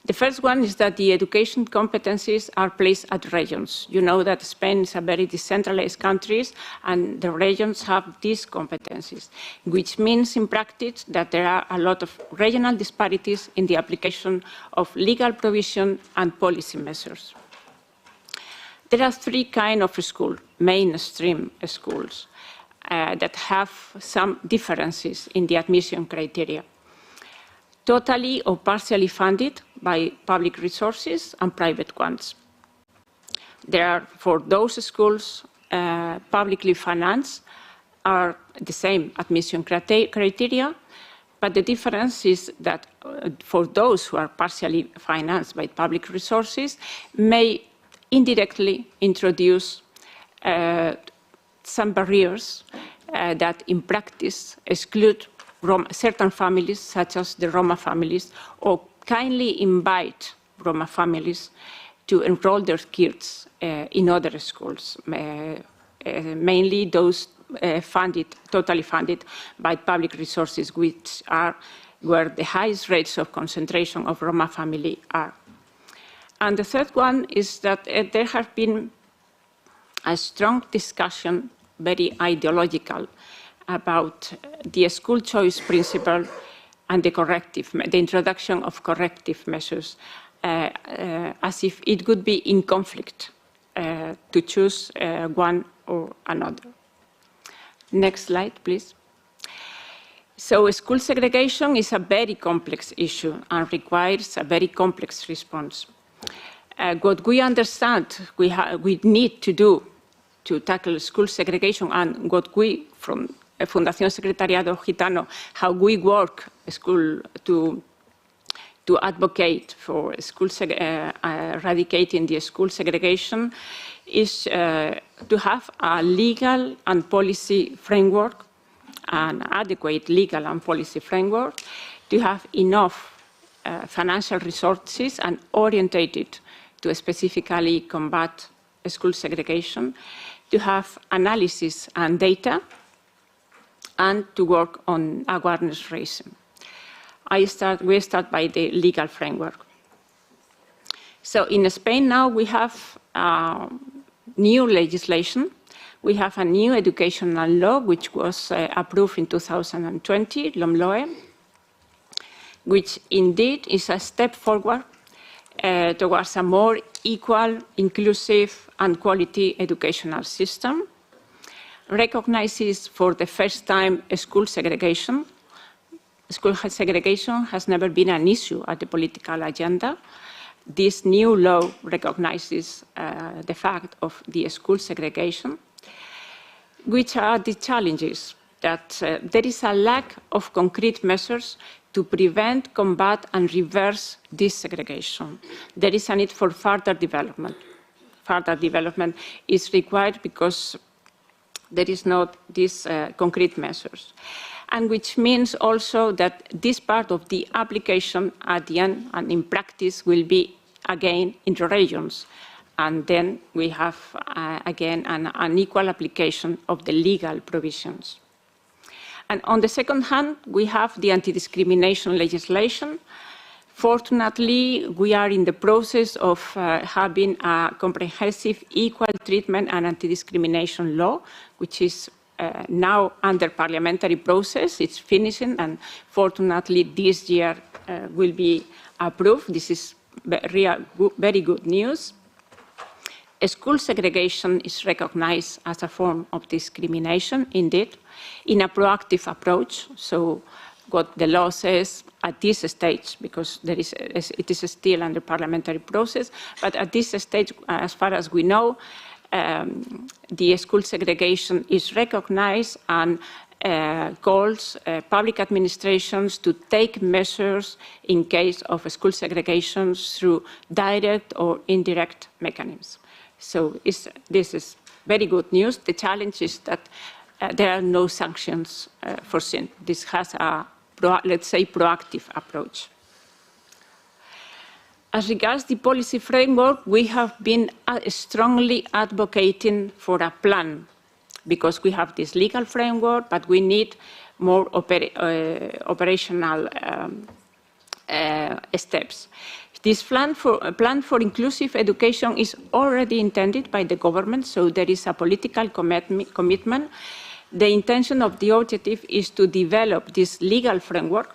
The first one is that the education competencies are placed at regions. You know that Spain is a very decentralized country, and the regions have these competencies, which means in practice that there are a lot of regional disparities in the application of legal provision and policy measures. There are three kinds of schools, mainstream schools, that have some differences in the admission criteria. Totally or partially funded by public resources and private ones. There are, for those schools, publicly financed, are the same admission criteria, but the difference is that for those who are partially financed by public resources, may indirectly introduce some barriers that in practice exclude certain families, such as the Roma families, or kindly invite Roma families to enroll their kids in other schools, mainly those totally funded by public resources, which are where the highest rates of concentration of Roma family are. And the third one is that there has been a strong discussion, very ideological, about the school choice principle and the introduction of corrective measures, as if it would be in conflict to choose one or another. Next slide, please. So school segregation is a very complex issue and requires a very complex response. What we understand we need to do to tackle school segregation, and what we from Fundación Secretariado Gitano, how we work to advocate for eradicating the school segregation, is to have a legal and policy framework, an adequate legal and policy framework, to have enough financial resources and orientated to specifically combat school segregation, to have analysis and data, and to work on awareness raising. We start by the legal framework. So in Spain now we have new legislation. We have a new educational law which was approved in 2020, LOMLOE, which indeed is a step forward towards a more equal, inclusive and quality educational system, recognizes for the first time school segregation. School segregation has never been an issue at the political agenda. This new law recognizes the fact of the school segregation. Which are the challenges? that there is a lack of concrete measures to prevent, combat, and reverse this segregation. There is a need for further development. Further development is required because there is not these concrete measures. And which means also that this part of the application at the end and in practice will be again inter-regions. And then we have, again, an equal application of the legal provisions. And on the second hand, we have the anti-discrimination legislation. Fortunately, we are in the process of having a comprehensive equal treatment and anti-discrimination law, which is now under parliamentary process. It's finishing, and fortunately this year will be approved. This is very good news. School segregation is recognized as a form of discrimination, indeed, in a proactive approach. So what the law says at this stage, because it is still under parliamentary process, but at this stage, as far as we know, the school segregation is recognized and calls public administrations to take measures in case of school segregations through direct or indirect mechanisms. So this is very good news. The challenge is that there are no sanctions foreseen. This has a, let's say, proactive approach. As regards the policy framework, we have been strongly advocating for a plan, because we have this legal framework, but we need more operational steps. This plan for inclusive education is already intended by the government, so there is a political commitment. The intention of the objective is to develop this legal framework,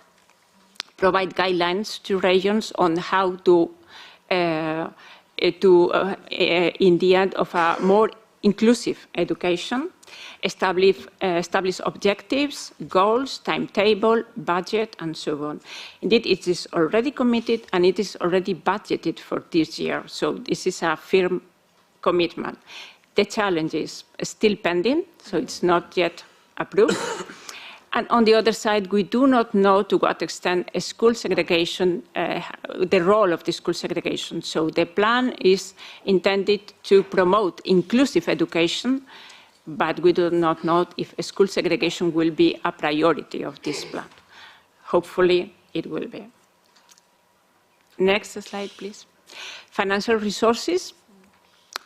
provide guidelines to regions on how to in the end of a more inclusive education, establish objectives, goals, timetable, budget, and so on. Indeed, it is already committed and it is already budgeted for this year. So this is a firm commitment. The challenge is still pending, so it's not yet approved. And on the other side, we do not know to what extent school segregation, the role of the school segregation. So the plan is intended to promote inclusive education, but we do not know if school segregation will be a priority of this plan. Hopefully, it will be. Next slide, please. Financial resources.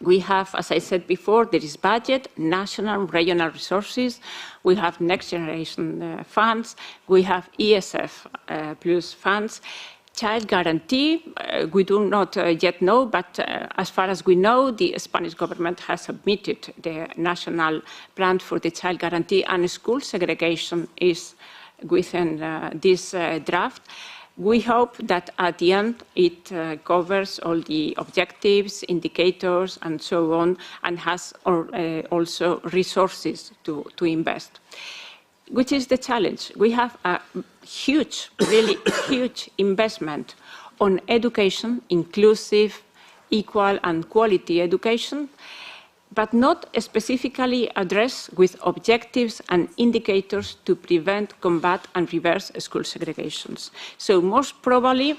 We have, as I said before, there is budget, national, regional resources. We have next generation funds. We have ESF plus funds. Child guarantee, we do not yet know, but as far as we know, the Spanish government has submitted the national plan for the child guarantee, and school segregation is within this draft. We hope that at the end it covers all the objectives, indicators, and so on, and has also resources to invest. Which is the challenge? We have a huge, really huge investment on education, inclusive, equal, and quality education, but not specifically addressed with objectives and indicators to prevent, combat, and reverse school segregations. So most probably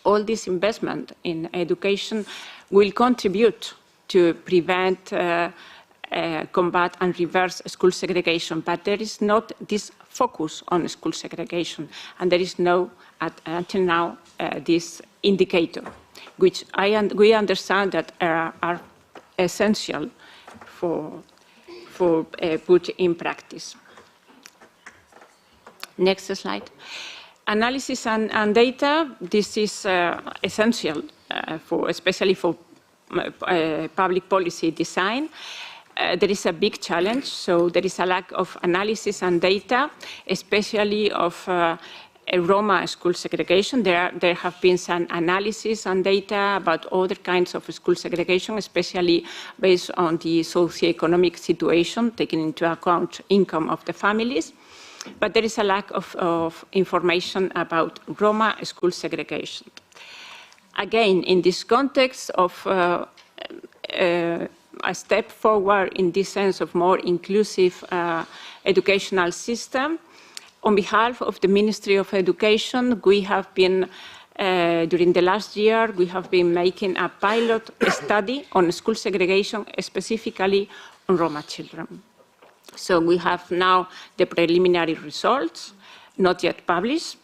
all this investment in education will contribute to prevent, combat, and reverse school segregation, but there is not this focus on school segregation, and there is no, until now, this indicator, which we understand that are essential for put in practice. Next slide. Analysis and data. This is essential especially for public policy design. There is a big challenge, so there is a lack of analysis and data, especially of Roma school segregation. There have been some analysis and data about other kinds of school segregation, especially based on the socioeconomic situation, taking into account income of the families. But there is a lack of information about Roma school segregation. Again, in this context of a step forward in this sense of more inclusive educational system. On behalf of the Ministry of Education, we have been, during the last year, we have been making a pilot study on school segregation, specifically on Roma children. So we have now the preliminary results, not yet published.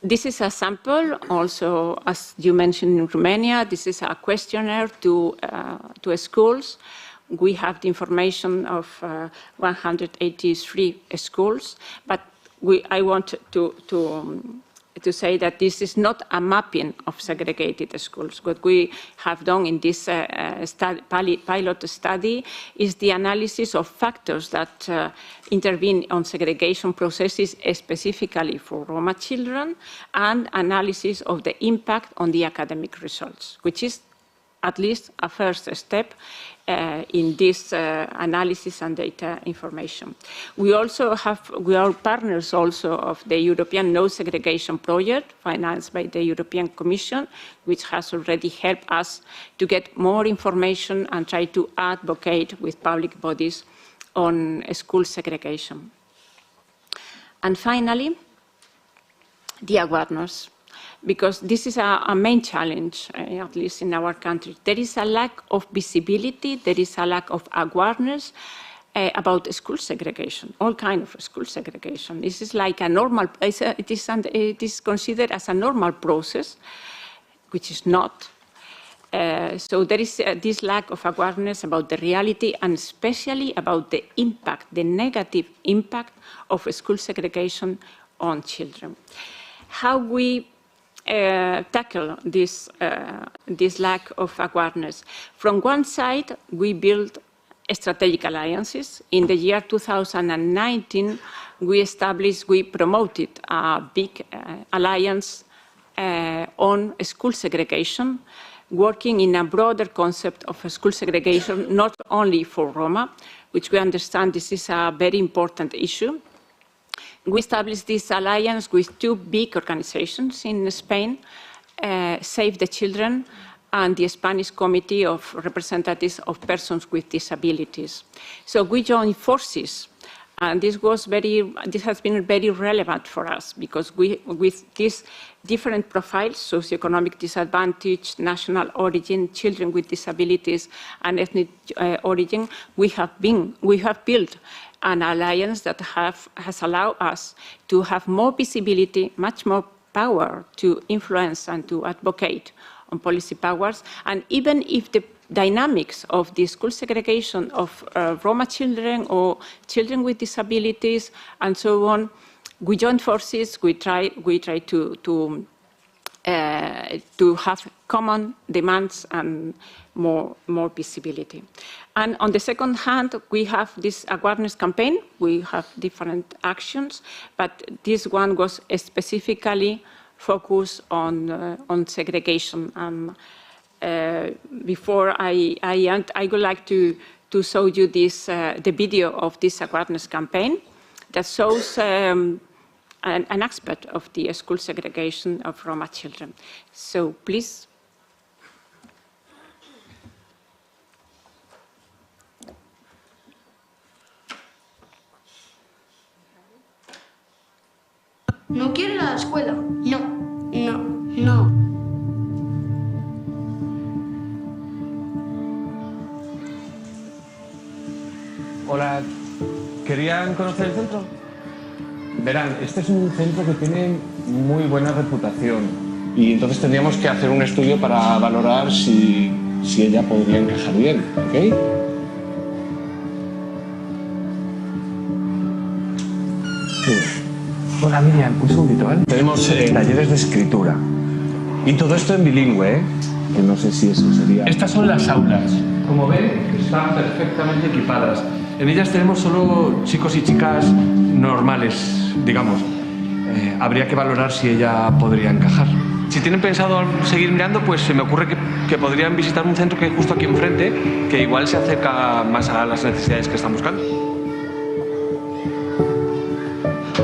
This is a sample, also, as you mentioned in Romania, this is a questionnaire to schools. We have the information of 183 schools, but I want to say that this is not a mapping of segregated schools. What we have done in this pilot study is the analysis of factors that intervene on segregation processes specifically for Roma children, and analysis of the impact on the academic results, which is at least a first step in this analysis and data information. We are partners also of the European No Segregation Project, financed by the European Commission, which has already helped us to get more information and try to advocate with public bodies on school segregation. And finally, the awareness. Because this is a main challenge, at least in our country. There is a lack of visibility, there is a lack of awareness about school segregation, all kinds of school segregation. This is like a normal, it is considered as a normal process, which is not. So there is this lack of awareness about the reality, and especially about the impact, the negative impact of school segregation on children. How we tackle this lack of awareness. From one side, we build strategic alliances. In the year 2019, we promoted a big alliance on school segregation, working in a broader concept of school segregation, not only for Roma, which we understand this is a very important issue. We established this alliance with two big organizations in Spain, Save the Children and the Spanish Committee of Representatives of Persons with Disabilities. So we joined forces, and this has been very relevant for us, because with these different profiles, socioeconomic disadvantage, national origin, children with disabilities, and ethnic origin, we have built an alliance that has allowed us to have more visibility, much more power to influence and to advocate on policy powers. And even if the dynamics of the school segregation of Roma children or children with disabilities and so on, we join forces, we try to have common demands and more visibility. And on the second hand, we have this awareness campaign. We have different actions, but this one was specifically focused on segregation. Before I end, I would like to show you the video of this awareness campaign that shows an aspect of the school segregation of Roma children. So please. ¿No quiere ir a la escuela? No, no, no. Hola, ¿querían conocer el centro? Verán, este es un centro que tiene muy buena reputación y entonces tendríamos que hacer un estudio para valorar si ella podría encajar bien, ¿ok? Hola Miriam, un segundito, ¿vale? Tenemos talleres de escritura y todo esto en bilingüe, ¿eh? Que no sé si eso sería... Estas son las aulas. Como ven, están perfectamente equipadas. En ellas tenemos solo chicos y chicas normales, digamos. Habría que valorar si ella podría encajar. Si tienen pensado seguir mirando, pues se me ocurre que podrían visitar un centro que hay justo aquí enfrente, que igual se acerca más a las necesidades que están buscando.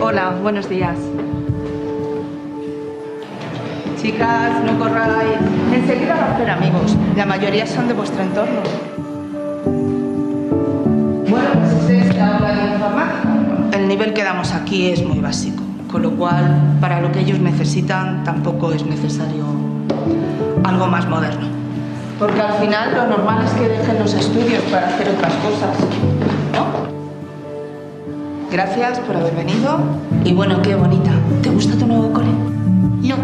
Hola, buenos días. Chicas, no corráis. Enseguida va a hacer amigos. La mayoría son de vuestro entorno. nivel que damos aquí es muy básico, con lo cual, para lo que ellos necesitan, tampoco es necesario algo más moderno. Porque al final lo normal es que dejen los estudios para hacer otras cosas, ¿no? Gracias por haber venido. Y bueno, qué bonita. ¿Te gusta tu nuevo cole? No,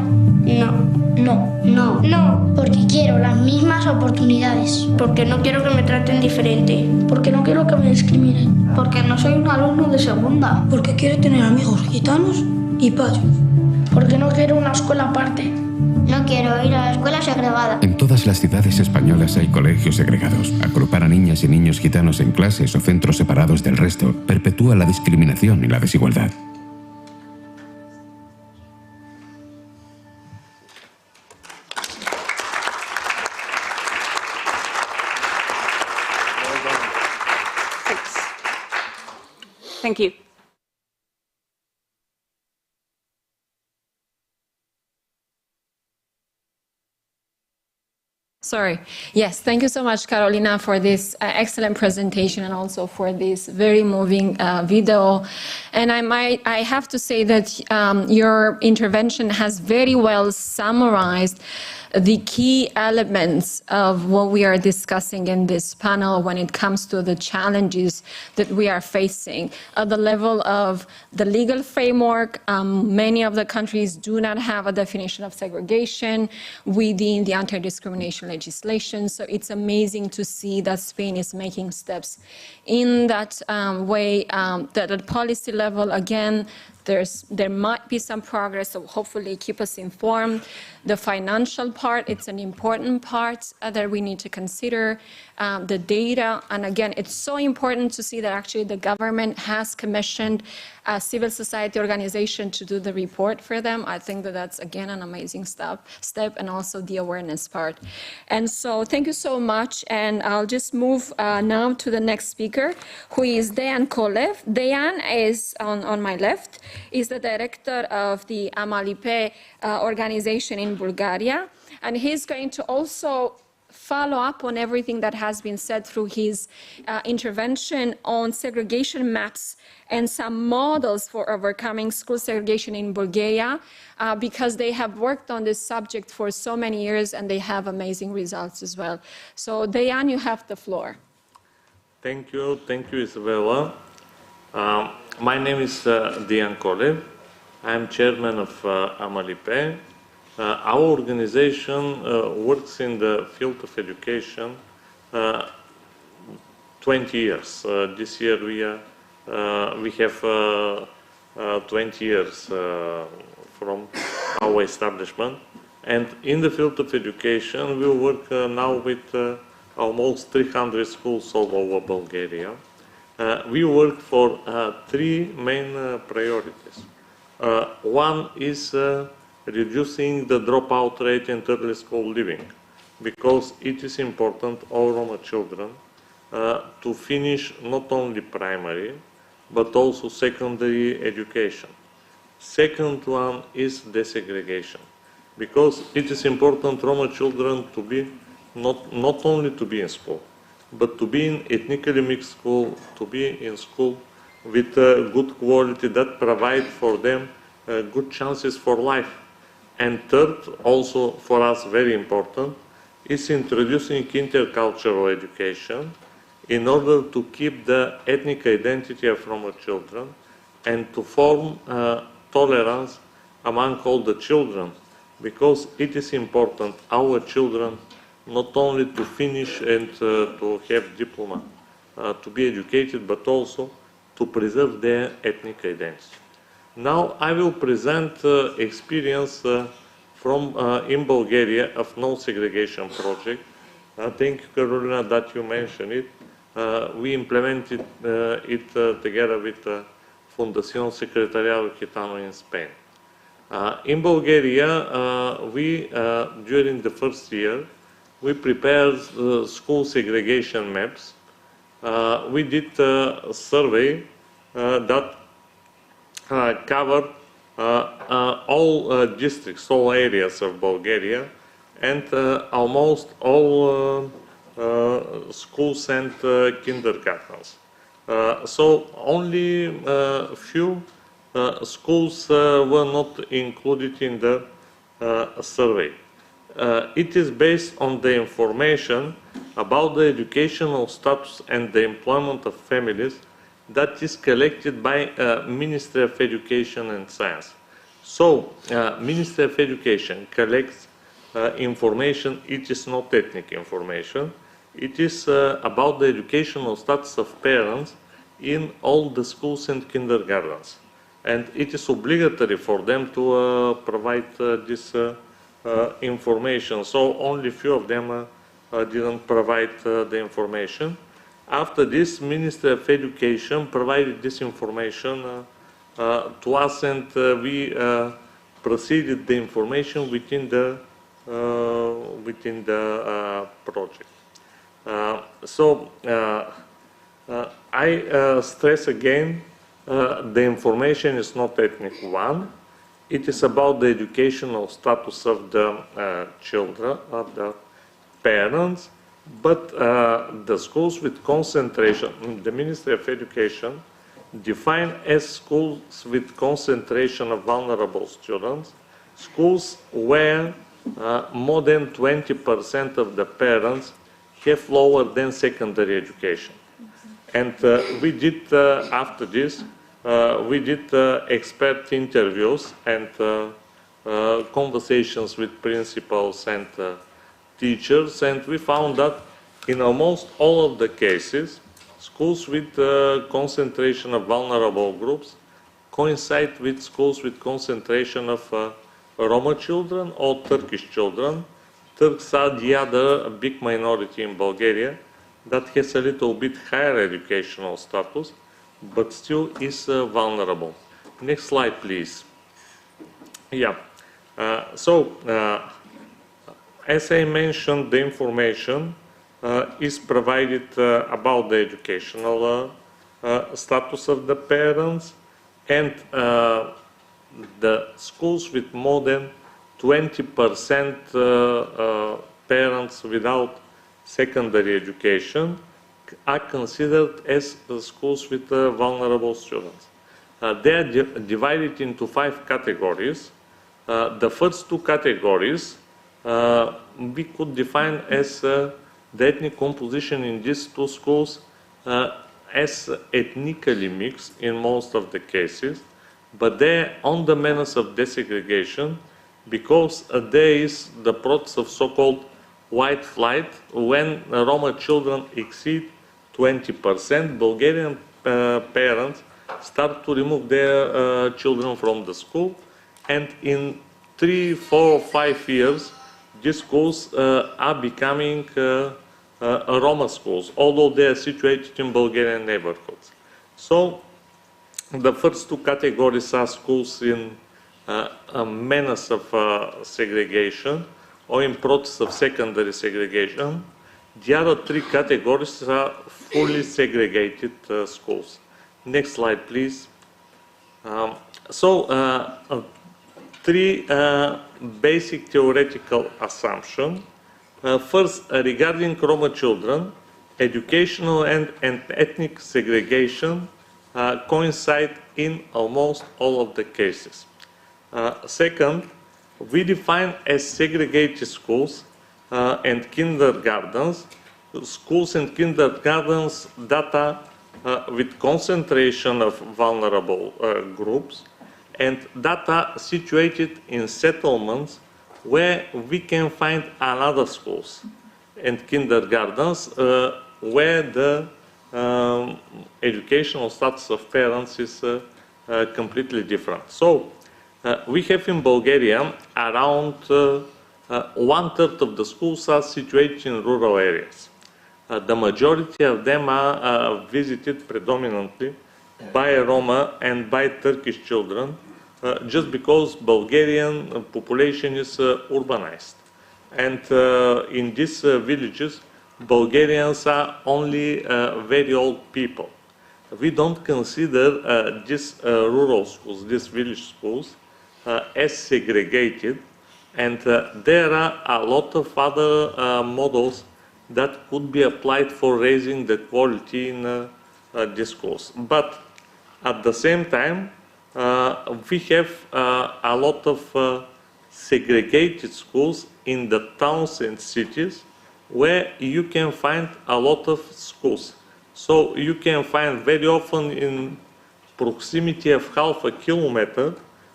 no, no, no, no. Porque quiero las mismas oportunidades. Porque no quiero que me traten diferente. Porque no quiero que me discriminen. Porque no soy un alumno de segunda. Porque quiero tener amigos gitanos y payos. Porque no quiero una escuela aparte. No quiero ir a la escuela segregada. En todas las ciudades españolas hay colegios segregados. Agrupar a niñas y niños gitanos en clases o centros separados del resto perpetúa la discriminación y la desigualdad. Thank you. Sorry. Yes, thank you so much, Carolina, for this excellent presentation and also for this very moving video. And I have to say that your intervention has very well summarized the key elements of what we are discussing in this panel when it comes to the challenges that we are facing. At the level of the legal framework, many of the countries do not have a definition of segregation within the anti-discrimination legislation. So it's amazing to see that Spain is making steps in that way. That at policy level, again, there might be some progress, so hopefully keep us informed. The financial part, it's an important part that we need to consider. The data, and again, it's so important to see that actually the government has commissioned a civil society organization to do the report for them. I think that that's, again, an amazing step, and also the awareness part. And so thank you so much, and I'll just move now to the next speaker, who is Dejan Kolev. Dejan is, on my left, is the director of the Amalipe organization in Bulgaria, and he's going to also follow up on everything that has been said through his intervention on segregation maps and some models for overcoming school segregation in Bulgaria, because they have worked on this subject for so many years and they have amazing results as well. So Dejan, you have the floor. Thank you, Isabella. My name is Dejan Kolev. I'm chairman of Amalipe. Our organization works in the field of education 20 years. This year we have 20 years from our establishment. And in the field of education, we work now with almost 300 schools all over Bulgaria. We work for three main priorities. One is reducing the dropout rate in early school living, because it is important, all Roma children, to finish not only primary, but also secondary education. Second one is desegregation, because it is important Roma children to be, not only to be in school, but to be in ethnically mixed school, to be in school with good quality that provide for them good chances for life. And third, also for us very important, is introducing intercultural education in order to keep the ethnic identity of Roma children and to form tolerance among all the children, because it is important, our children, not only to finish and to have diploma, to be educated, but also to preserve their ethnic identity. Now I will present experience from in Bulgaria of no segregation project. Thank you, Carolina, that you mentioned it. We implemented it together with Fundación Secretariado Gitano in Spain. In Bulgaria, we during the first year, we prepared school segregation maps. We did a survey that covered all districts, all areas of Bulgaria, and almost all schools and kindergartens. So only few schools were not included in the survey. It is based on the information about the educational status and the employment of families that is collected by Ministry of Education and Science. So, Ministry of Education collects information. It is not ethnic information. It is about the educational status of parents in all the schools and kindergartens. And it is obligatory for them to provide this information. So only few of them didn't provide the information. After this, Ministry of Education provided this information to us, and we proceeded the information within the project. I stress again, the information is not ethnic one. It is about the educational status of the children, of the parents, but the schools with concentration, the Ministry of Education define as schools with concentration of vulnerable students, schools where more than 20% of the parents have lower than secondary education. And we did, after this, we did expert interviews and conversations with principals and teachers, and we found that in almost all of the cases, schools with concentration of vulnerable groups coincide with schools with concentration of Roma children or Turkish children. Turks are the other big minority in Bulgaria that has a little bit higher educational status, but still is vulnerable. Next slide, please. Yeah. As I mentioned, the information is provided about the educational status of the parents, and the schools with more than 20% parents without secondary education are considered as schools with vulnerable students. They are divided into 5 categories. The first 2 categories we could define as the ethnic composition in these 2 schools as ethnically mixed in most of the cases, but they're on the menace of desegregation because there is the process of so-called white flight. When Roma children exceed 20%, Bulgarian parents start to remove their children from the school, and in 3, 4, 5 years, these schools are becoming Roma schools, although they are situated in Bulgarian neighborhoods. So the first 2 categories are schools in a menace of segregation or in process of secondary segregation. The other 3 categories are fully segregated schools. Next slide, please. 3 basic theoretical assumptions. First, regarding Roma children, educational and ethnic segregation coincide in almost all of the cases. Second, we define as segregated schools and kindergartens, schools and kindergartens that are with concentration of vulnerable groups and that are situated in settlements where we can find another schools and kindergartens where the educational status of parents is completely different. So we have in Bulgaria around 1/3 of the schools are situated in rural areas. The majority of them are visited predominantly by Roma and by Turkish children, just because Bulgarian population is urbanized. And in these villages, Bulgarians are only very old people. We don't consider these rural schools, these village schools, as segregated, and there are a lot of other models that could be applied for raising the quality in these schools. But at the same time, we have a lot of segregated schools in the towns and cities where you can find a lot of schools. So you can find very often in proximity of half a kilometer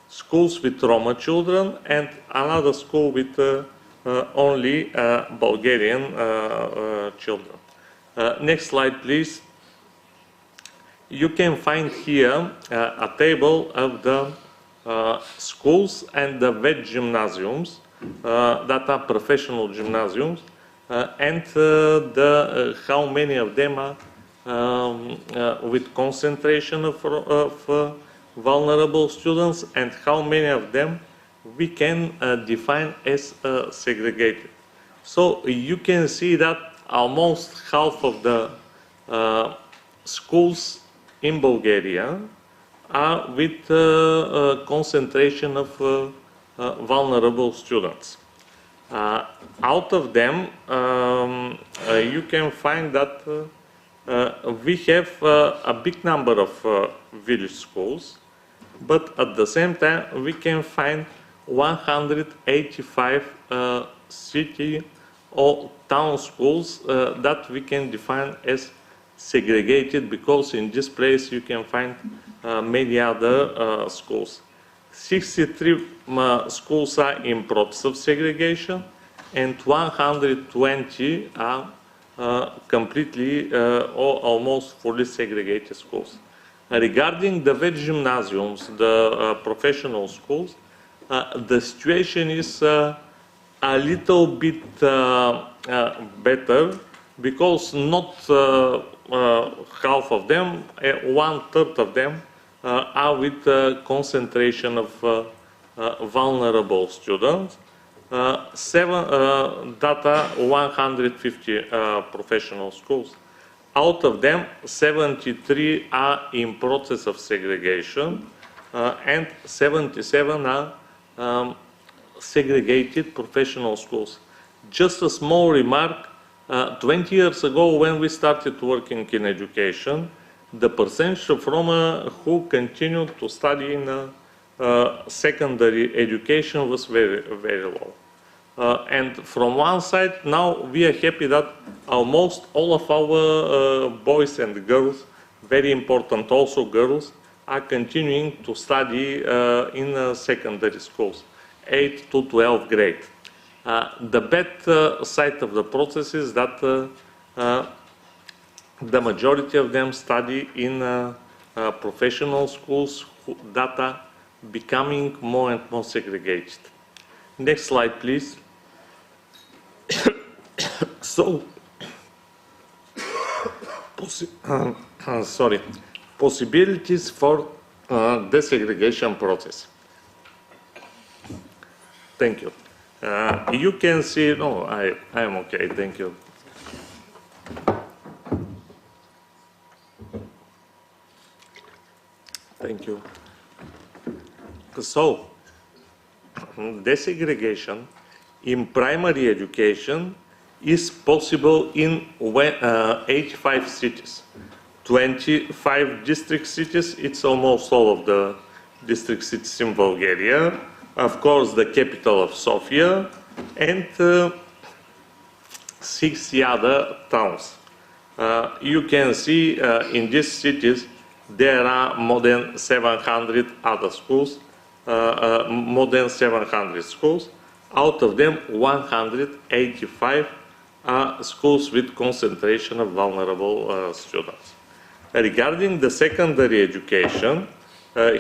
schools with Roma children and another school with only Bulgarian children. Next slide, please. You can find here a table of the schools and the VET gymnasiums that are professional gymnasiums and how many of them are with concentration of vulnerable students and how many of them we can define as segregated. So you can see that almost half of the schools in Bulgaria are with concentration of vulnerable students. Out of them, you can find that we have a big number of village schools, but at the same time we can find 185 city or town schools that we can define as segregated, because in this place you can find many other schools. 63 schools are in process of segregation and 120 are completely or almost fully segregated schools. Regarding the VET gymnasiums, the professional schools, the situation is a little bit better, because not half of them, 1/3 of them are with concentration of vulnerable students. That are 150 professional schools. Out of them, 73 are in process of segregation and 77 are segregated professional schools. Just a small remark, 20 years ago when we started working in education, the percentage of Roma who continued to study in secondary education was very, very low. And from one side, now we are happy that almost all of our boys and girls, very important also girls, are continuing to study in secondary schools, 8 to 12th grade. The bad side of the process is that the majority of them study in professional schools that are becoming more and more segregated. Next slide, please. So, possibilities for desegregation process. Thank you. You can see, no, I am okay, thank you. Thank you. So, desegregation in primary education is possible in 85 cities. 25 district cities, it's almost all of the district cities in Bulgaria. Of course, the capital of Sofia and 60 other towns. You can see in these cities there are more than 700 other schools, more than 700 schools. Out of them, 185 are schools with concentration of vulnerable students. Regarding the secondary education,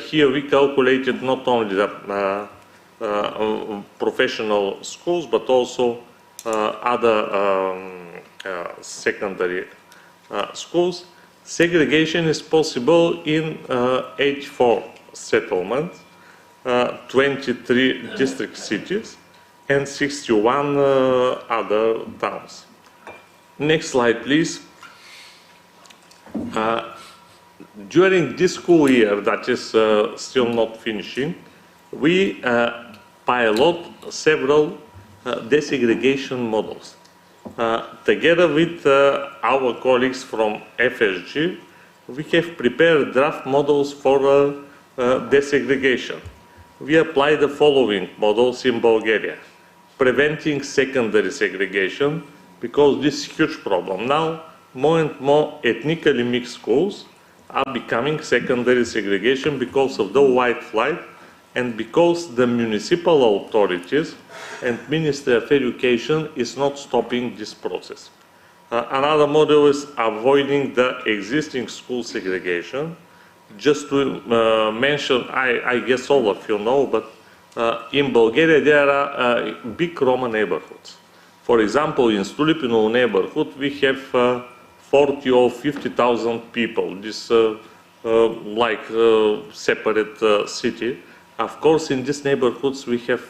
here we calculated not only the professional schools, but also other secondary schools. Segregation is possible in 84 settlements, 23 district cities, and 61 other towns. Next slide, please. During this school year that is still not finishing, we pilot several desegregation models. Together with our colleagues from FSG, we have prepared draft models for desegregation. We apply the following models in Bulgaria. Preventing secondary segregation, because this is a huge problem. Now, more and more ethnically mixed schools are becoming secondary segregation because of the white flight and because the municipal authorities and Ministry of Education is not stopping this process. Another model is avoiding the existing school segregation. Just to mention, I guess all of you know, but in Bulgaria there are big Roma neighborhoods. For example, in Stulipino neighborhood we have 40 or 50,000 people, this separate city. Of course, in these neighborhoods we have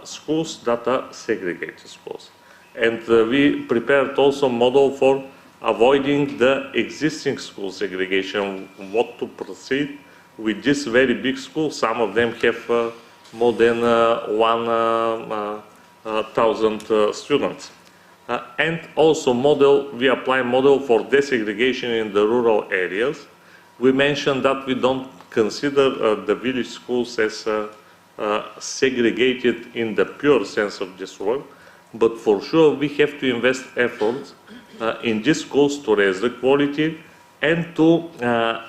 schools that are segregated schools. And we prepared also a model for avoiding the existing school segregation, what to proceed with this very big school. Some of them have more than 1,000 students. And also we apply model for desegregation in the rural areas. We mentioned that we don't consider the village schools as segregated in the pure sense of this word, but for sure we have to invest efforts in these schools to raise the quality and to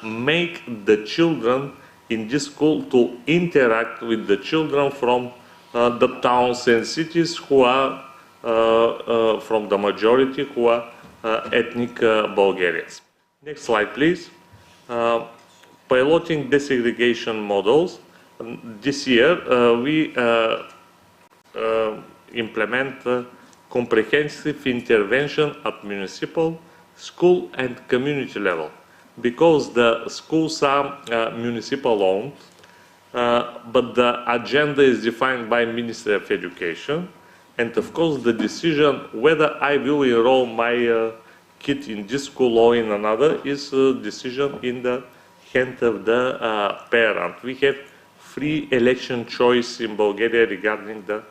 make the children in this school to interact with the children from the towns and cities who are from the majority who are ethnic Bulgarians. Next slide, please. Piloting desegregation models. This year we implement comprehensive intervention at municipal, school and community level. Because the schools are municipal owned, but the agenda is defined by Ministry of Education, and of course the decision whether I will enroll my kid in this school or in another is a decision in the hand of the parent. We have free election choice in Bulgaria regarding the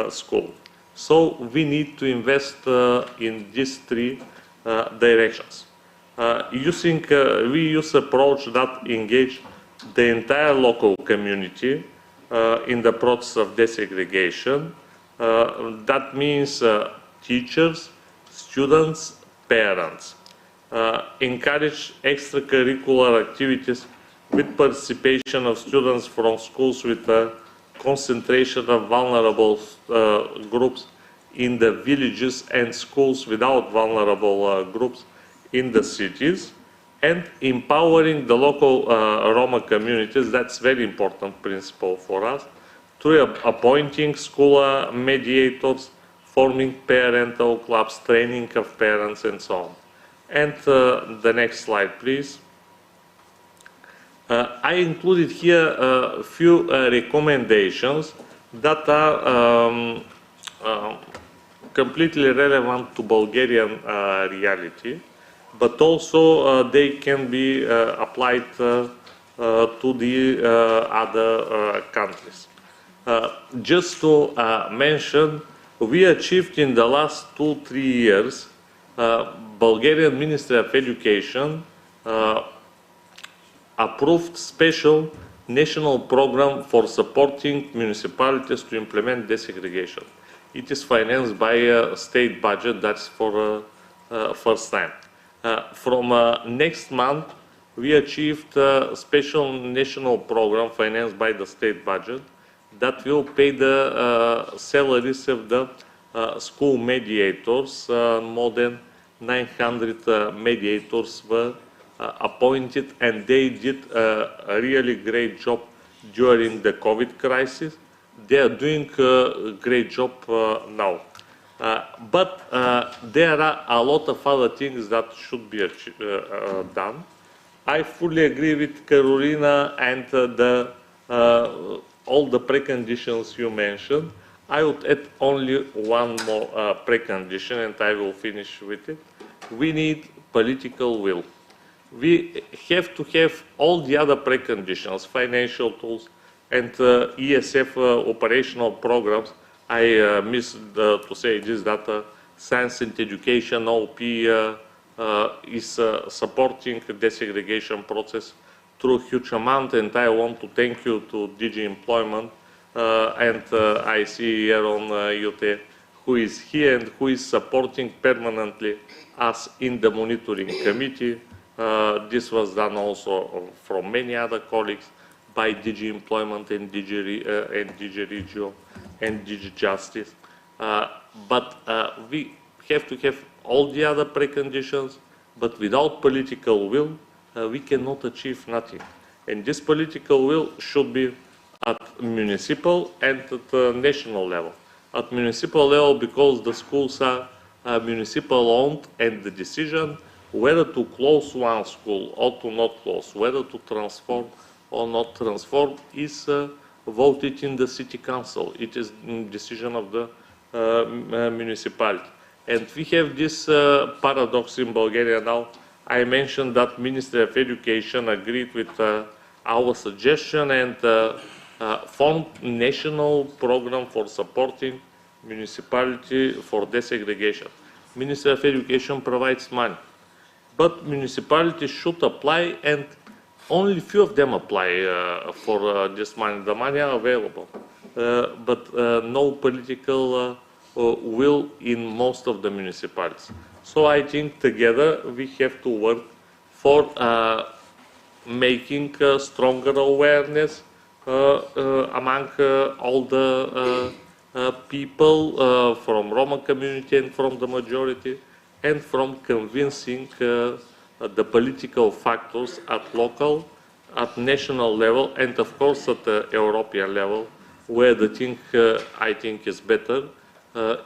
school. So we need to invest in these three directions. We use approach that engage the entire local community in the process of desegregation. That means teachers, students, parents. Encourage extracurricular activities with participation of students from schools with a concentration of vulnerable groups in the villages and schools without vulnerable groups in the cities, and empowering the local Roma communities. That's very important principle for us, through appointing school mediators, forming parental clubs, training of parents, and so on. And the next slide, please. I included here a few recommendations that are completely relevant to Bulgarian reality, but also they can be applied to the other countries. Just to mention, we achieved in the last 2-3 years, Bulgarian Ministry of Education approved special national program for supporting municipalities to implement desegregation. It is financed by a state budget. That's for first time. From next month, we achieved a special national program financed by the state budget that will pay the salaries of the school mediators. More than 900 mediators were appointed, and they did a really great job during the COVID crisis. They are doing a great job now. But there are a lot of other things that should be done. I fully agree with Carolina and all the preconditions you mentioned. I would add only one more precondition, and I will finish with it. We need political will. We have to have all the other preconditions, financial tools, and ESF operational programs. I missed to say this, that science and education, OP is supporting the desegregation process through a huge amount, and I want to thank you to DG Employment, and I see Aaron Iute, who is here and who is supporting permanently us in the monitoring committee. This was done also from many other colleagues by DG Employment and DG Regio and DG Justice. But we have to have all the other preconditions, but without political will, we cannot achieve nothing. And this political will should be at municipal and at national level. At municipal level, because the schools are municipal owned, and the decision whether to close one school or to not close, whether to transform or not transform, is voted in the city council. It is a decision of the municipality. And we have this paradox in Bulgaria now. I mentioned that Ministry of Education agreed with our suggestion and formed national program for supporting municipality for desegregation. Ministry of Education provides money, but municipalities should apply, and only few of them apply for this money. The money are available, but no political will in most of the municipalities. So I think together we have to work for making stronger awareness among all the people from Roma community and from the majority, and from convincing the political factors at local, at national level, and of course at the European level, where the thing I think is better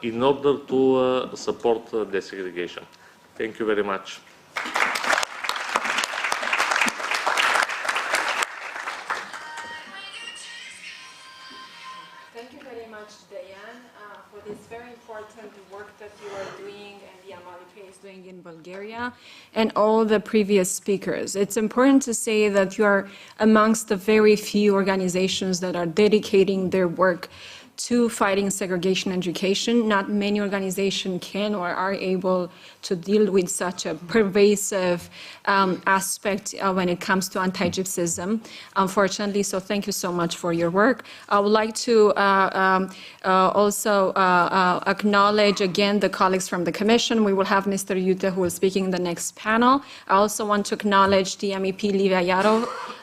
in order to support desegregation. Thank you very much. Thank you very much, Diane, for this very important work that you are doing and the Amalipe is doing in Bulgaria, and all the previous speakers. It's important to say that you are amongst the very few organizations that are dedicating their work to fighting segregation education. Not many organizations can or are able to deal with such a pervasive aspect when it comes to anti-Gypsyism, unfortunately. So thank you so much for your work. I would like to also acknowledge again the colleagues from the Commission. We will have Mr. Iute, who is speaking in the next panel. I also want to acknowledge the MEP Livia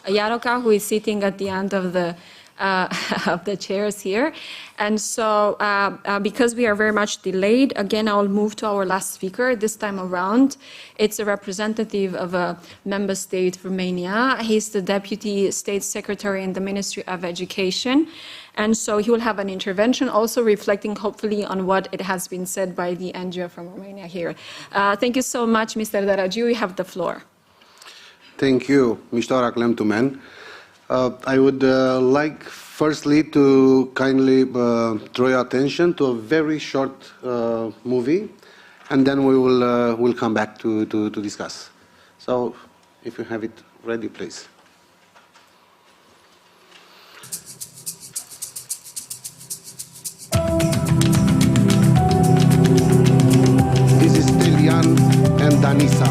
Jaroka, who is sitting at the end of the chairs here. And so because we are very much delayed, again, I'll move to our last speaker this time around. It's a representative of a member state, Romania. He's the Deputy State Secretary in the Ministry of Education. And so he will have an intervention also reflecting hopefully on what it has been said by the NGO from Romania here. Thank you so much, Mr. Daragiu. You have the floor. Thank you, Mr. Aklemtumen. I would like firstly to kindly draw your attention to a very short movie, and then we will come back to discuss. So if you have it ready, please. This is Stelian and Danisa.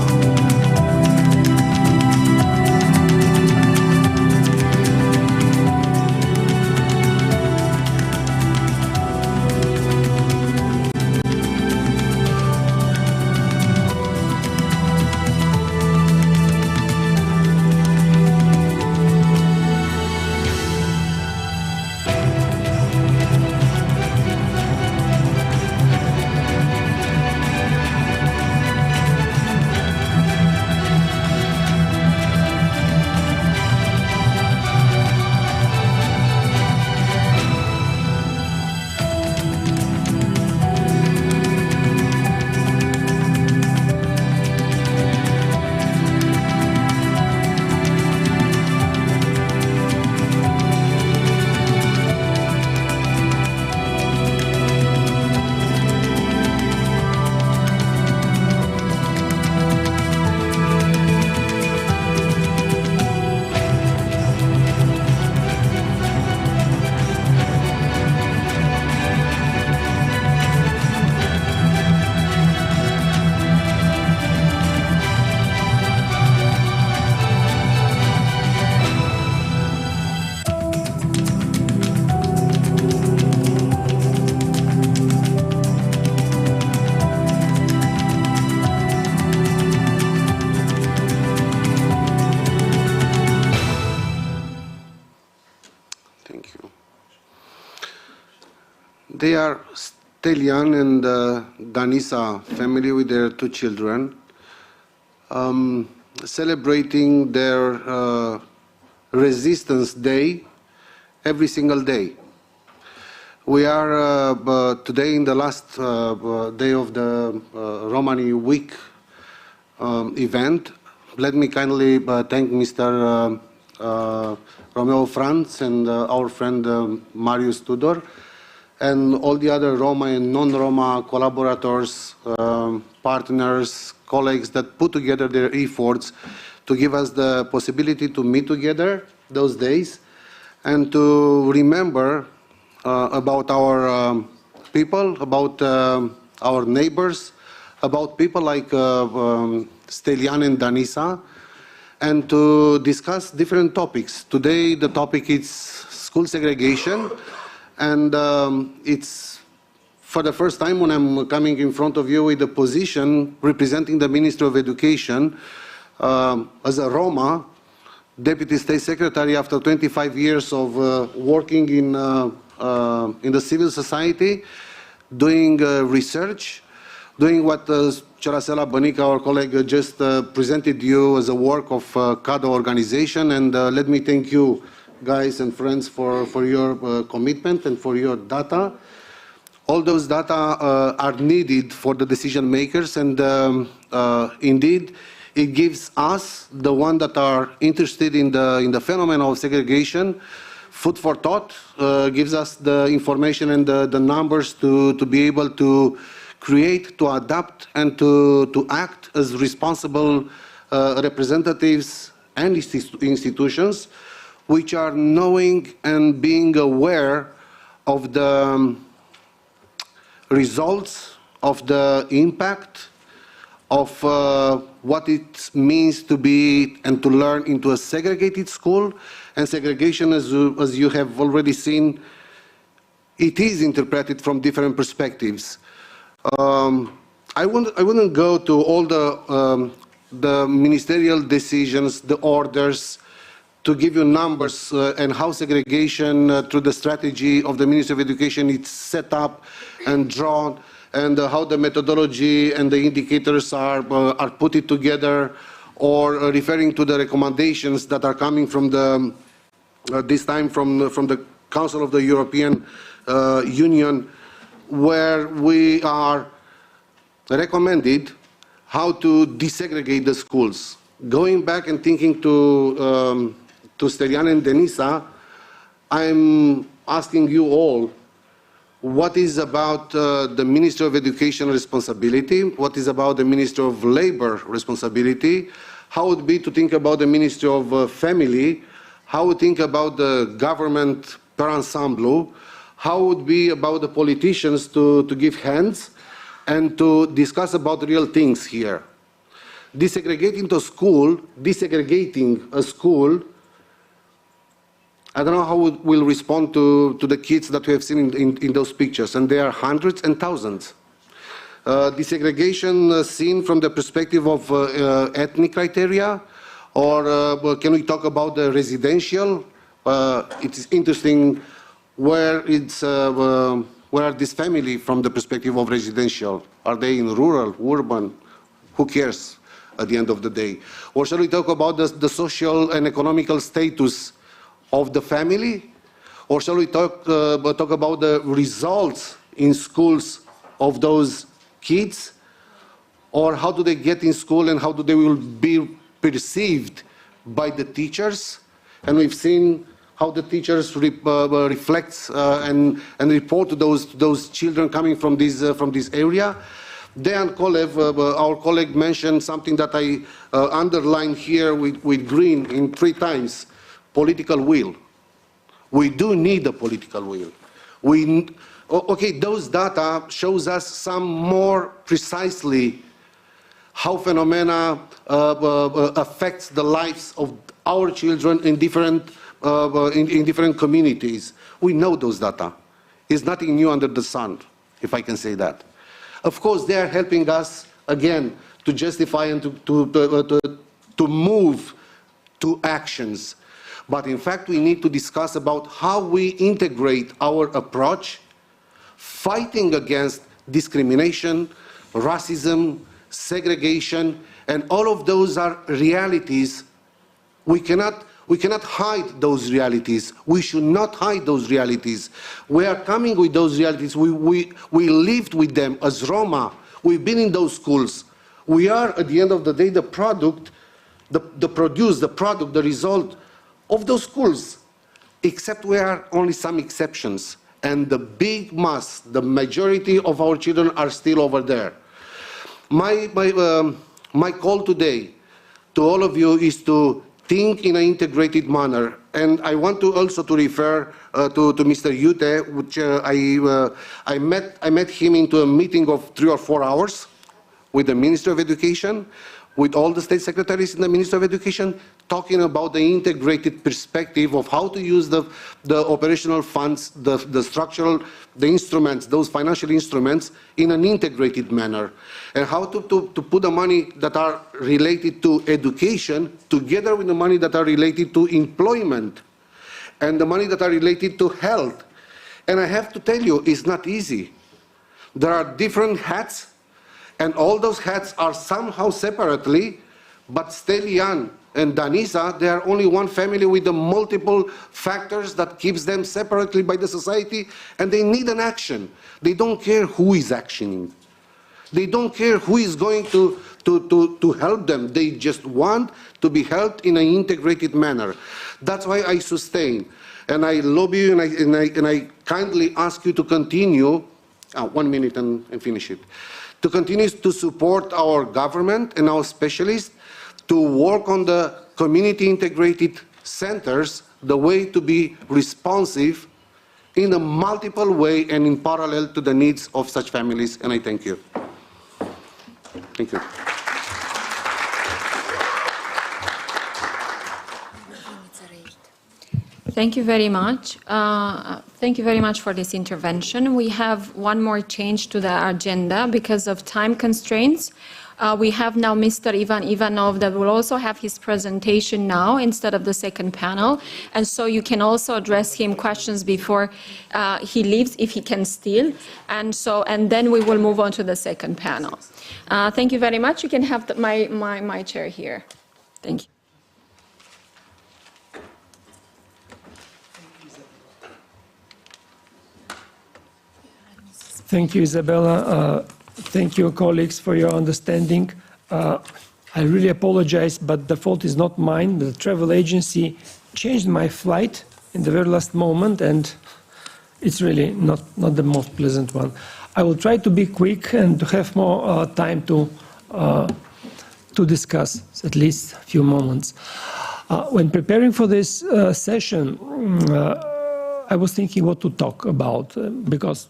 They are Stelian and Danisa family with their 2 children, celebrating their Resistance Day every single day. We are today in the last day of the Romani week event. Let me kindly thank Mr. Romeo Franz and our friend Marius Tudor and all the other Roma and non-Roma collaborators, partners, colleagues that put together their efforts to give us the possibility to meet together those days and to remember about our people, about our neighbors, about people like Stelian and Danisa, and to discuss different topics. Today the topic is school segregation, and it's for the first time when I'm coming in front of you with a position representing the Ministry of Education as a Roma, Deputy State Secretary after 25 years of working in the civil society, doing research, doing what Cerasela Bănică, our colleague, just presented you as a work of CADO organization. And let me thank you, guys and friends, for your commitment and for your data. All those data are needed for the decision makers, and indeed, it gives us, the one that are interested in the phenomenon of segregation, food for thought, gives us the information and the numbers to be able to create, to adapt, and to act as responsible representatives and institutions which are knowing and being aware of the results, of the impact, of what it means to be and to learn into a segregated school. And segregation, as you have already seen, it is interpreted from different perspectives. I wouldn't go to all the ministerial decisions, the orders, to give you numbers and how segregation through the strategy of the Ministry of Education is set up and drawn, and how the methodology and the indicators are put it together, or referring to the recommendations that are coming from the this time from the Council of the European Union, where we are recommended how to desegregate the schools. Going back and thinking to Stelian and Denisa, I'm asking you all, what is about the Ministry of Education responsibility? What is about the Ministry of Labor responsibility? How would it be to think about the Ministry of Family? How would think about the government per ensemble? How would it be about the politicians to give hands and to discuss about real things here? Desegregating a school, I don't know how we'll respond to the kids that we have seen in those pictures, and there are hundreds and thousands. Desegregation seen from the perspective of ethnic criteria, or can we talk about the residential? It is interesting where are this family from the perspective of residential? Are they in rural, urban? Who cares at the end of the day? Or shall we talk about the social and economical status of the family? Or shall we talk about the results in schools of those kids? Or how do they get in school and how do they will be perceived by the teachers? And we've seen how the teachers reflect and report to those children coming from this area. Dejan Kolev, our colleague, mentioned something that I underlined here with green in 3 times: political will. We do need a political will. Okay, those data shows us some more precisely how phenomena affects the lives of our children in different communities. We know those data. It's nothing new under the sun, if I can say that. Of course, they are helping us, again, to justify and to move to actions. But in fact, we need to discuss about how we integrate our approach, fighting against discrimination, racism, segregation, and all of those are realities. We cannot hide those realities. We should not hide those realities. We are coming with those realities. We lived with them as Roma. We've been in those schools. We are, at the end of the day, the product, the result of those schools. Except we are only some exceptions. And the big mass, the majority of our children are still over there. My call today to all of you is to think in an integrated manner. And I want to also to refer to Mr. Yute, which I met him into a meeting of 3 or 4 hours with the Minister of Education, with all the state secretaries in the Ministry of Education, talking about the integrated perspective of how to use the operational funds, the structural, the instruments, those financial instruments in an integrated manner, and how to put the money that are related to education together with the money that are related to employment and the money that are related to health. And I have to tell you, it's not easy. There are different hats, and all those hats are somehow separately, but Stelian and Danisa, they are only one family with the multiple factors that keeps them separately by the society, and they need an action. They don't care who is actioning. They don't care who is going to help them. They just want to be helped in an integrated manner. That's why I sustain, and I lobby you, and I kindly ask you to continue, 1 minute and finish it, to continue to support our government and our specialists to work on the community integrated centers, the way to be responsive in a multiple way and in parallel to the needs of such families. And I thank you. Thank you. Thank you very much. Thank you very much for this intervention. We have one more change to the agenda because of time constraints. We have now Mr. Ivan Ivanov that will also have his presentation now instead of the second panel. And so you can also address him questions before he leaves, if he can still. And then we will move on to the second panel. Thank you very much. You can have my chair here. Thank you. Thank you, Isabella. Thank you, colleagues, for your understanding. I really apologize, but the fault is not mine. The travel agency changed my flight in the very last moment, and it's really not the most pleasant one. I will try to be quick and to have more time to discuss at least a few moments. When preparing for this session, I was thinking what to talk about, because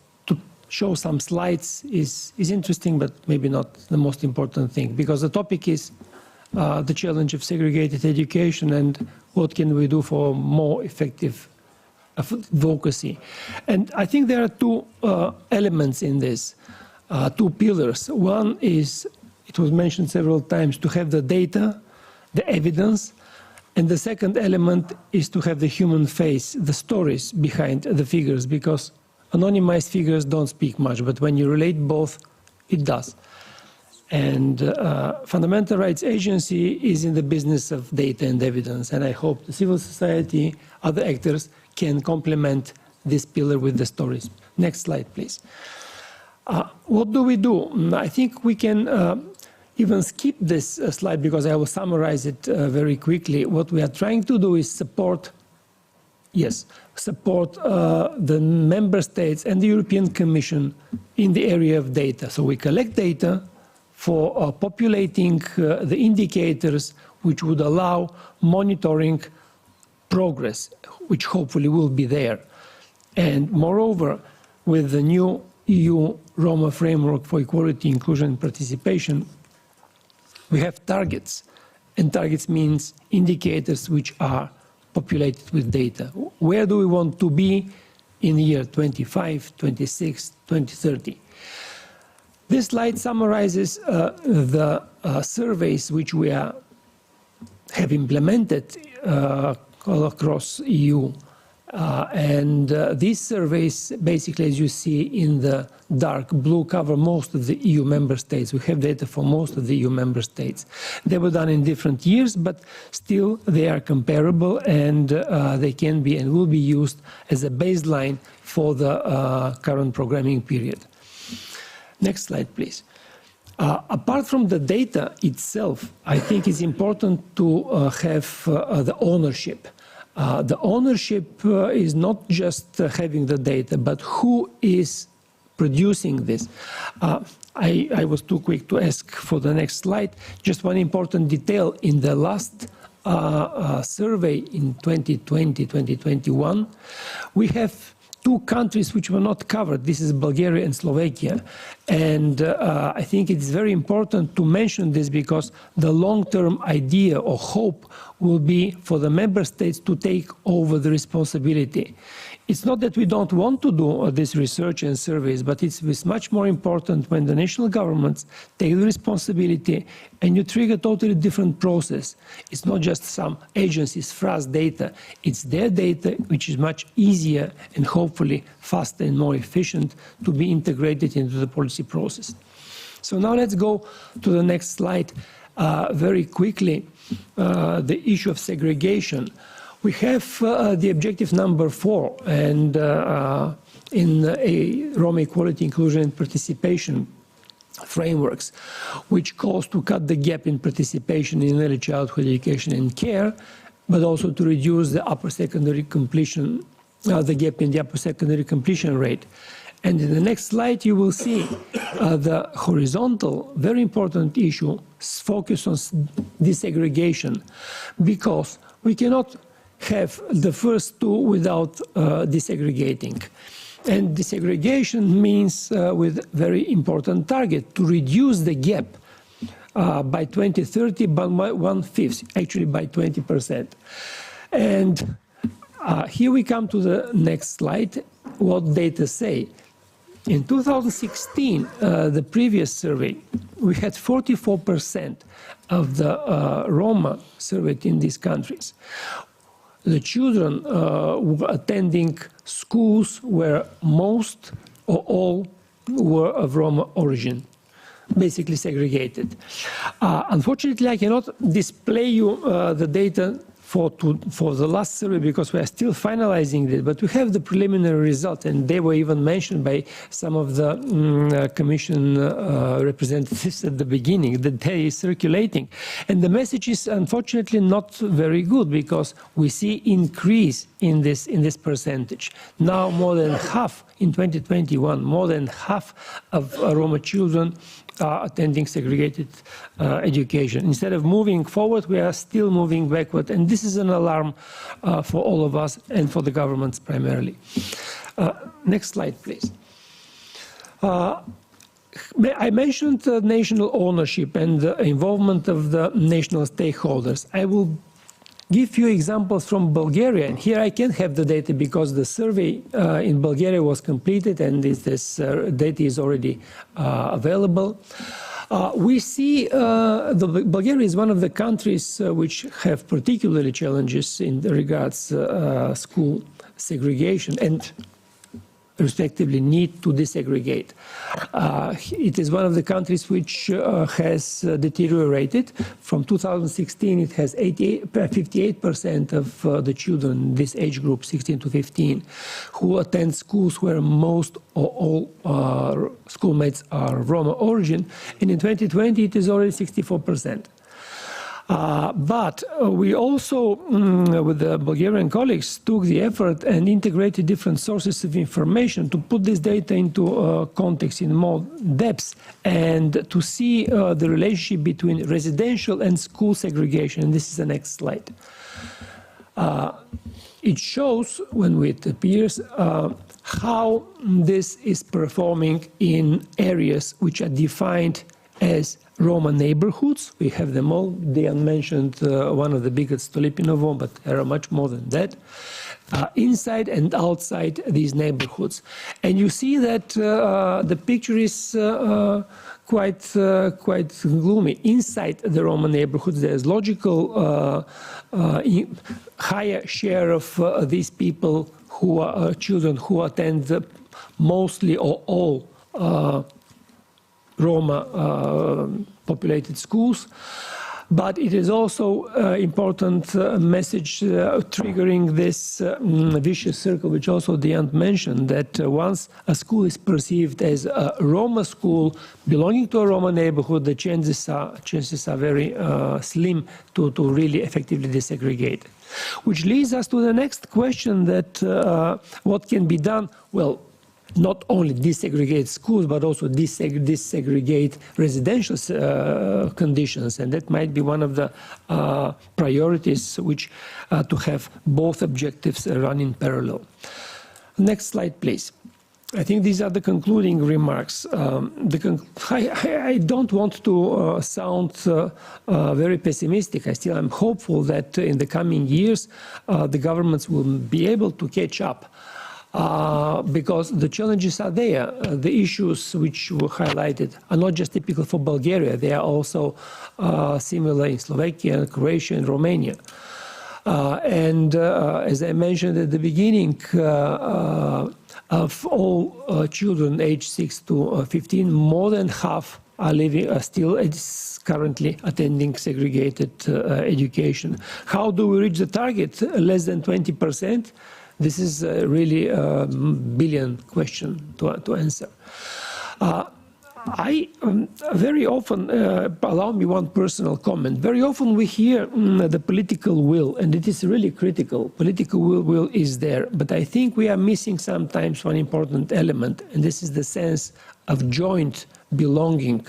show some slides is interesting, but maybe not the most important thing, because the topic is the challenge of segregated education and what can we do for more effective advocacy. And I think there are two elements in this, two pillars. One is, it was mentioned several times, to have the data, the evidence, and the second element is to have the human face, the stories behind the figures, because anonymized figures don't speak much, but when you relate both, it does. And Fundamental Rights Agency is in the business of data and evidence, and I hope the civil society, other actors can complement this pillar with the stories. Next slide, please. What do we do? I think we can even skip this slide because I will summarize it very quickly. What we are trying to do is support the member states and the European Commission in the area of data. So we collect data for populating the indicators which would allow monitoring progress, which hopefully will be there. And moreover, with the new EU Roma framework for equality, inclusion and participation, we have targets. And targets means indicators which are populated with data. Where do we want to be in the year 25, 26, 2030? This slide summarizes the surveys which we have implemented all across EU These surveys, basically, as you see in the dark blue, cover most of the EU member states. We have data for most of the EU member states. They were done in different years, but still they are comparable, and they can be and will be used as a baseline for the current programming period. Next slide, please. Apart from the data itself, I think it's important to have the ownership. The ownership is not just having the data, but who is producing this. I was too quick to ask for the next slide. Just one important detail. In the last survey in 2020-2021, we have two countries which were not covered. This is Bulgaria and Slovakia. And I think it's very important to mention this because the long-term idea or hope will be for the member states to take over the responsibility. It's not that we don't want to do this research and surveys, but it's much more important when the national governments take the responsibility and you trigger a totally different process. It's not just some agencies' phrase data. It's their data, which is much easier and hopefully faster and more efficient to be integrated into the policy process. So now let's go to the next slide very quickly, the issue of segregation. We have the objective number 4, and in a Roma equality, inclusion and participation frameworks, which calls to cut the gap in participation in early childhood education and care, but also to reduce the upper secondary completion, the gap in the upper secondary completion rate. And in the next slide, you will see the horizontal, very important issue, focus on desegregation, because we cannot have the first two without desegregating. And desegregation means with very important target to reduce the gap by 2030 by 1/5, actually by 20%. And here we come to the next slide, what data say. In 2016, the previous survey, we had 44% of the Roma surveyed in these countries. The children were attending schools where most or all were of Roma origin, basically segregated. Unfortunately, I cannot display you the data for the last survey because we are still finalizing it, but we have the preliminary results, and they were even mentioned by some of the Commission representatives at the beginning, that they is circulating. And the message is unfortunately not very good because we see increase in this percentage. Now more than half in 2021, more than half of Roma children are attending segregated education. Instead of moving forward, we are still moving backward, and this is an alarm for all of us and for the governments primarily. Next slide, please. I mentioned national ownership and the involvement of the national stakeholders. I will give few examples from Bulgaria, and here I can have the data because the survey in Bulgaria was completed and this data is already available. We see Bulgaria is one of the countries which have particularly challenges in regards school segregation and respectively need to desegregate. It is one of the countries which has deteriorated. From 2016, it has 58% of the children in this age group, 16 to 15, who attend schools where most or all schoolmates are Roma origin, and in 2020 it is already 64%. But we also, with the Bulgarian colleagues, took the effort and integrated different sources of information to put this data into context in more depth and to see the relationship between residential and school segregation. And this is the next slide. It shows, when it appears, how this is performing in areas which are defined as Roma neighborhoods. We have them all. Dejan mentioned one of the biggest, Stolipinovo, but there are much more than that. inside and outside these neighborhoods. And you see that the picture is quite gloomy. Inside the Roma neighborhoods, there's logical higher share of these people who are children who attend mostly or all Roma populated schools. But it is also important message triggering this vicious circle, which also Diane mentioned, that once a school is perceived as a Roma school belonging to a Roma neighborhood, the chances are very slim to really effectively desegregate. Which leads us to the next question, that what can be done? Well, not only desegregate schools, but also desegregate residential conditions. And that might be one of the priorities, which to have both objectives run in parallel. Next slide, please. I think these are the concluding remarks. I don't want to sound very pessimistic. I still am hopeful that in the coming years, the governments will be able to catch up. Because the challenges are there. The issues which were highlighted are not just typical for Bulgaria, they are also similar in Slovakia, Croatia, and Romania. As I mentioned at the beginning, of all children aged 6 to 15, more than half are still currently attending segregated education. How do we reach the target? Less than 20%? This is really a billion question to answer. I very often, allow me one personal comment, very often we hear the political will, and it is really critical. Political will is there, but I think we are missing sometimes one important element, and this is the sense of joint belonging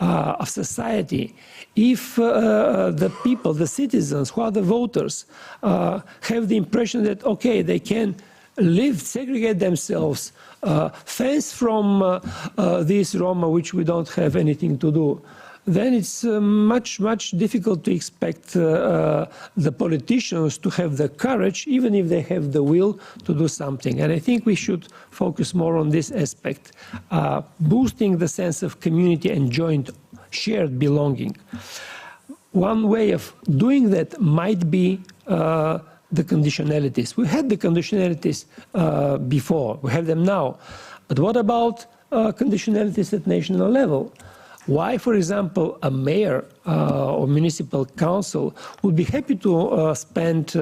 of society. If the people, the citizens, who are the voters, have the impression that, okay, they can live, segregate themselves, fence from this Roma, which we don't have anything to do, then it's much difficult to expect the politicians to have the courage, even if they have the will, to do something. And I think we should focus more on this aspect, boosting the sense of community and joint shared belonging. One way of doing that might be the conditionalities. We had the conditionalities before, we have them now. But what about conditionalities at national level? Why, for example, a mayor or municipal council would be happy to spend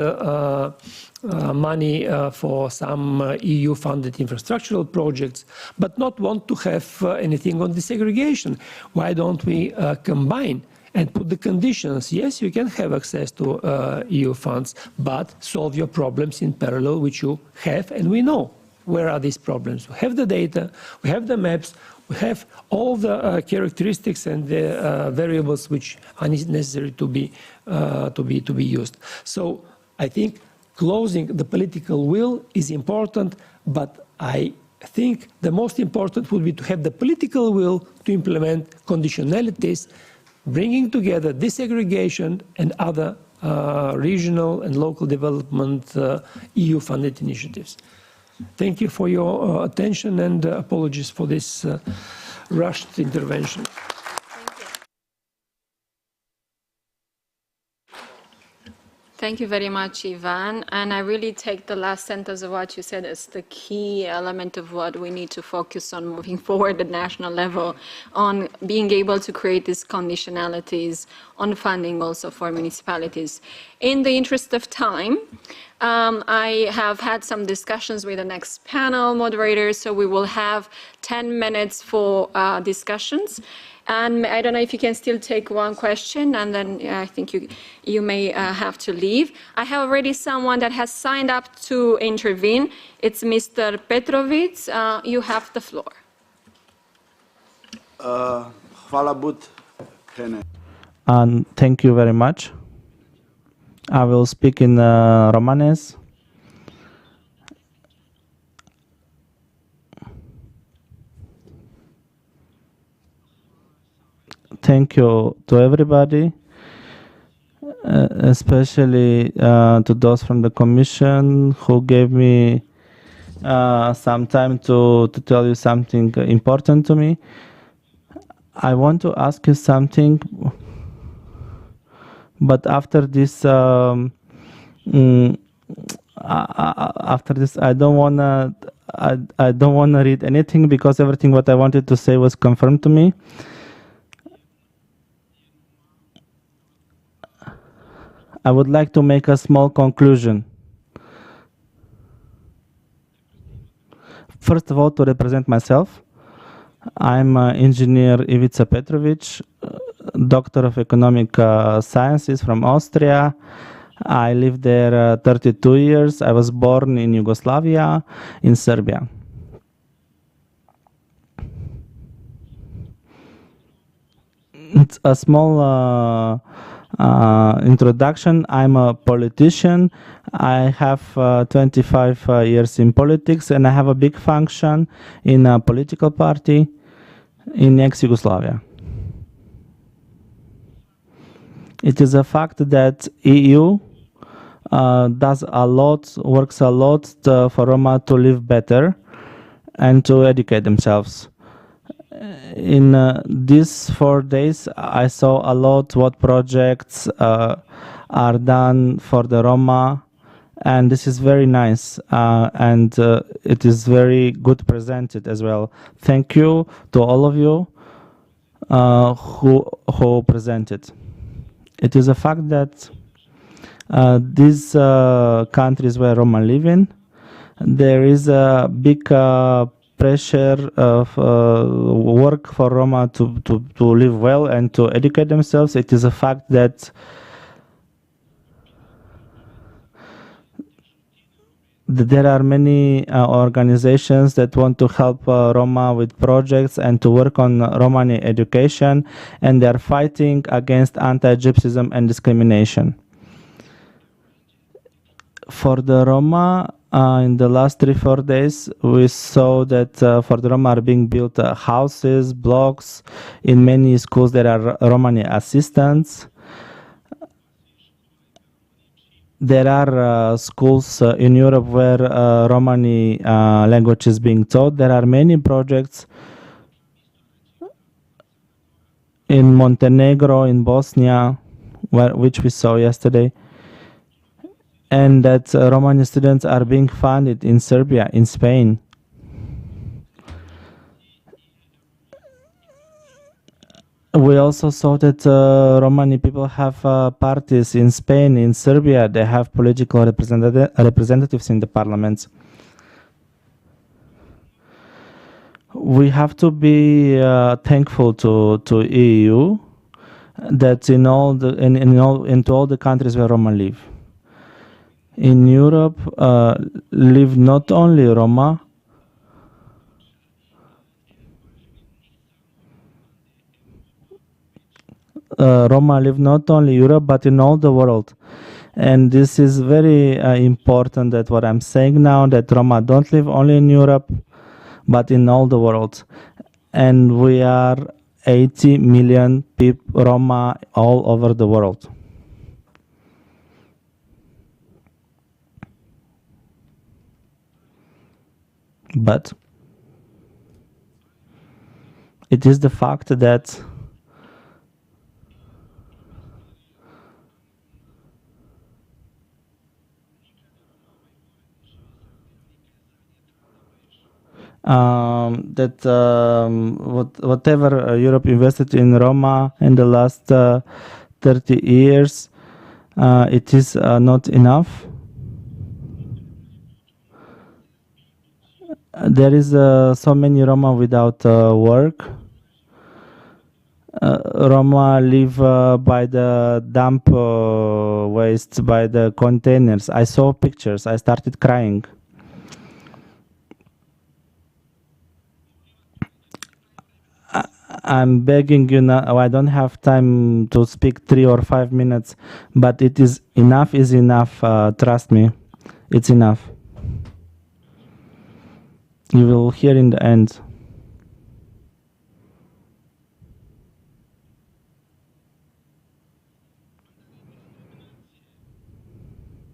money for some EU-funded infrastructural projects, but not want to have anything on desegregation? Why don't we combine and put the conditions? Yes, you can have access to EU funds, but solve your problems in parallel, which you have, and we know where are these problems. We have the data, we have the maps, we have all the characteristics and the variables which are necessary to be used. So I think closing the political will is important, but I think the most important would be to have the political will to implement conditionalities, bringing together desegregation and other regional and local development EU-funded initiatives. Thank you for your attention, and apologies for this rushed intervention. Thank you very much, Ivan. And I really take the last sentence of what you said as the key element of what we need to focus on moving forward at national level, on being able to create these conditionalities on funding also for municipalities. In the interest of time, I have had some discussions with the next panel moderators, so we will have 10 minutes for discussions. And I don't know if you can still take one question, and then I think you may have to leave. I have already someone that has signed up to intervene. It's Mr. Petrovic. You have the floor. And thank you very much. I will speak in Romanes. Thank you to everybody. especially to those from the Commission who gave me some time to tell you something important to me. I want to ask you something, but after this, after this, I don't wanna read anything because everything what I wanted to say was confirmed to me. I would like to make a small conclusion. First of all, to represent myself, I'm engineer Ivica Petrovic, doctor of economic sciences from Austria. I lived there 32 years. I was born in Yugoslavia, in Serbia. It's a small introduction. I'm a politician. I have 25 years in politics, and I have a big function in a political party in ex-Yugoslavia. It is a fact that EU does a lot, works a lot for Roma to live better and to educate themselves. In these 4 days, I saw a lot what projects are done for the Roma, and this is very nice, and it is very good presented as well. Thank you to all of you who presented. It is a fact that these countries where Roma live in, there is a big pressure of work for Roma to live well and to educate themselves. It is a fact that there are many organizations that want to help Roma with projects and to work on Romani education, and they are fighting against anti-Gypsyism and discrimination. For the Roma, in the last 3-4 days, we saw that for the Roma are being built houses, blocks. In many schools there are Romani assistants. There are schools in Europe where Romani language is being taught. There are many projects in Montenegro, in Bosnia, which we saw yesterday, and that Romani students are being funded in Serbia, in Spain. We also saw that Romani people have parties in Spain, in Serbia. They have political representatives in the parliaments. We have to be thankful to EU that into all the countries where Roma live. In Europe live not only Roma, Roma live not only Europe but in all the world, and this is very important. That what I'm saying now, that Roma don't live only in Europe but in all the world, and we are 80 million people Roma all over the world. But it is the fact that whatever Europe invested in Roma in the last 30 years, it is not enough. There is so many Roma without work. Roma live by the dump waste, by the containers. I saw pictures. I started crying. I'm begging you now. I don't have time to speak 3 or 5 minutes, but it is enough. Is enough. Trust me, it's enough. You will hear in the end.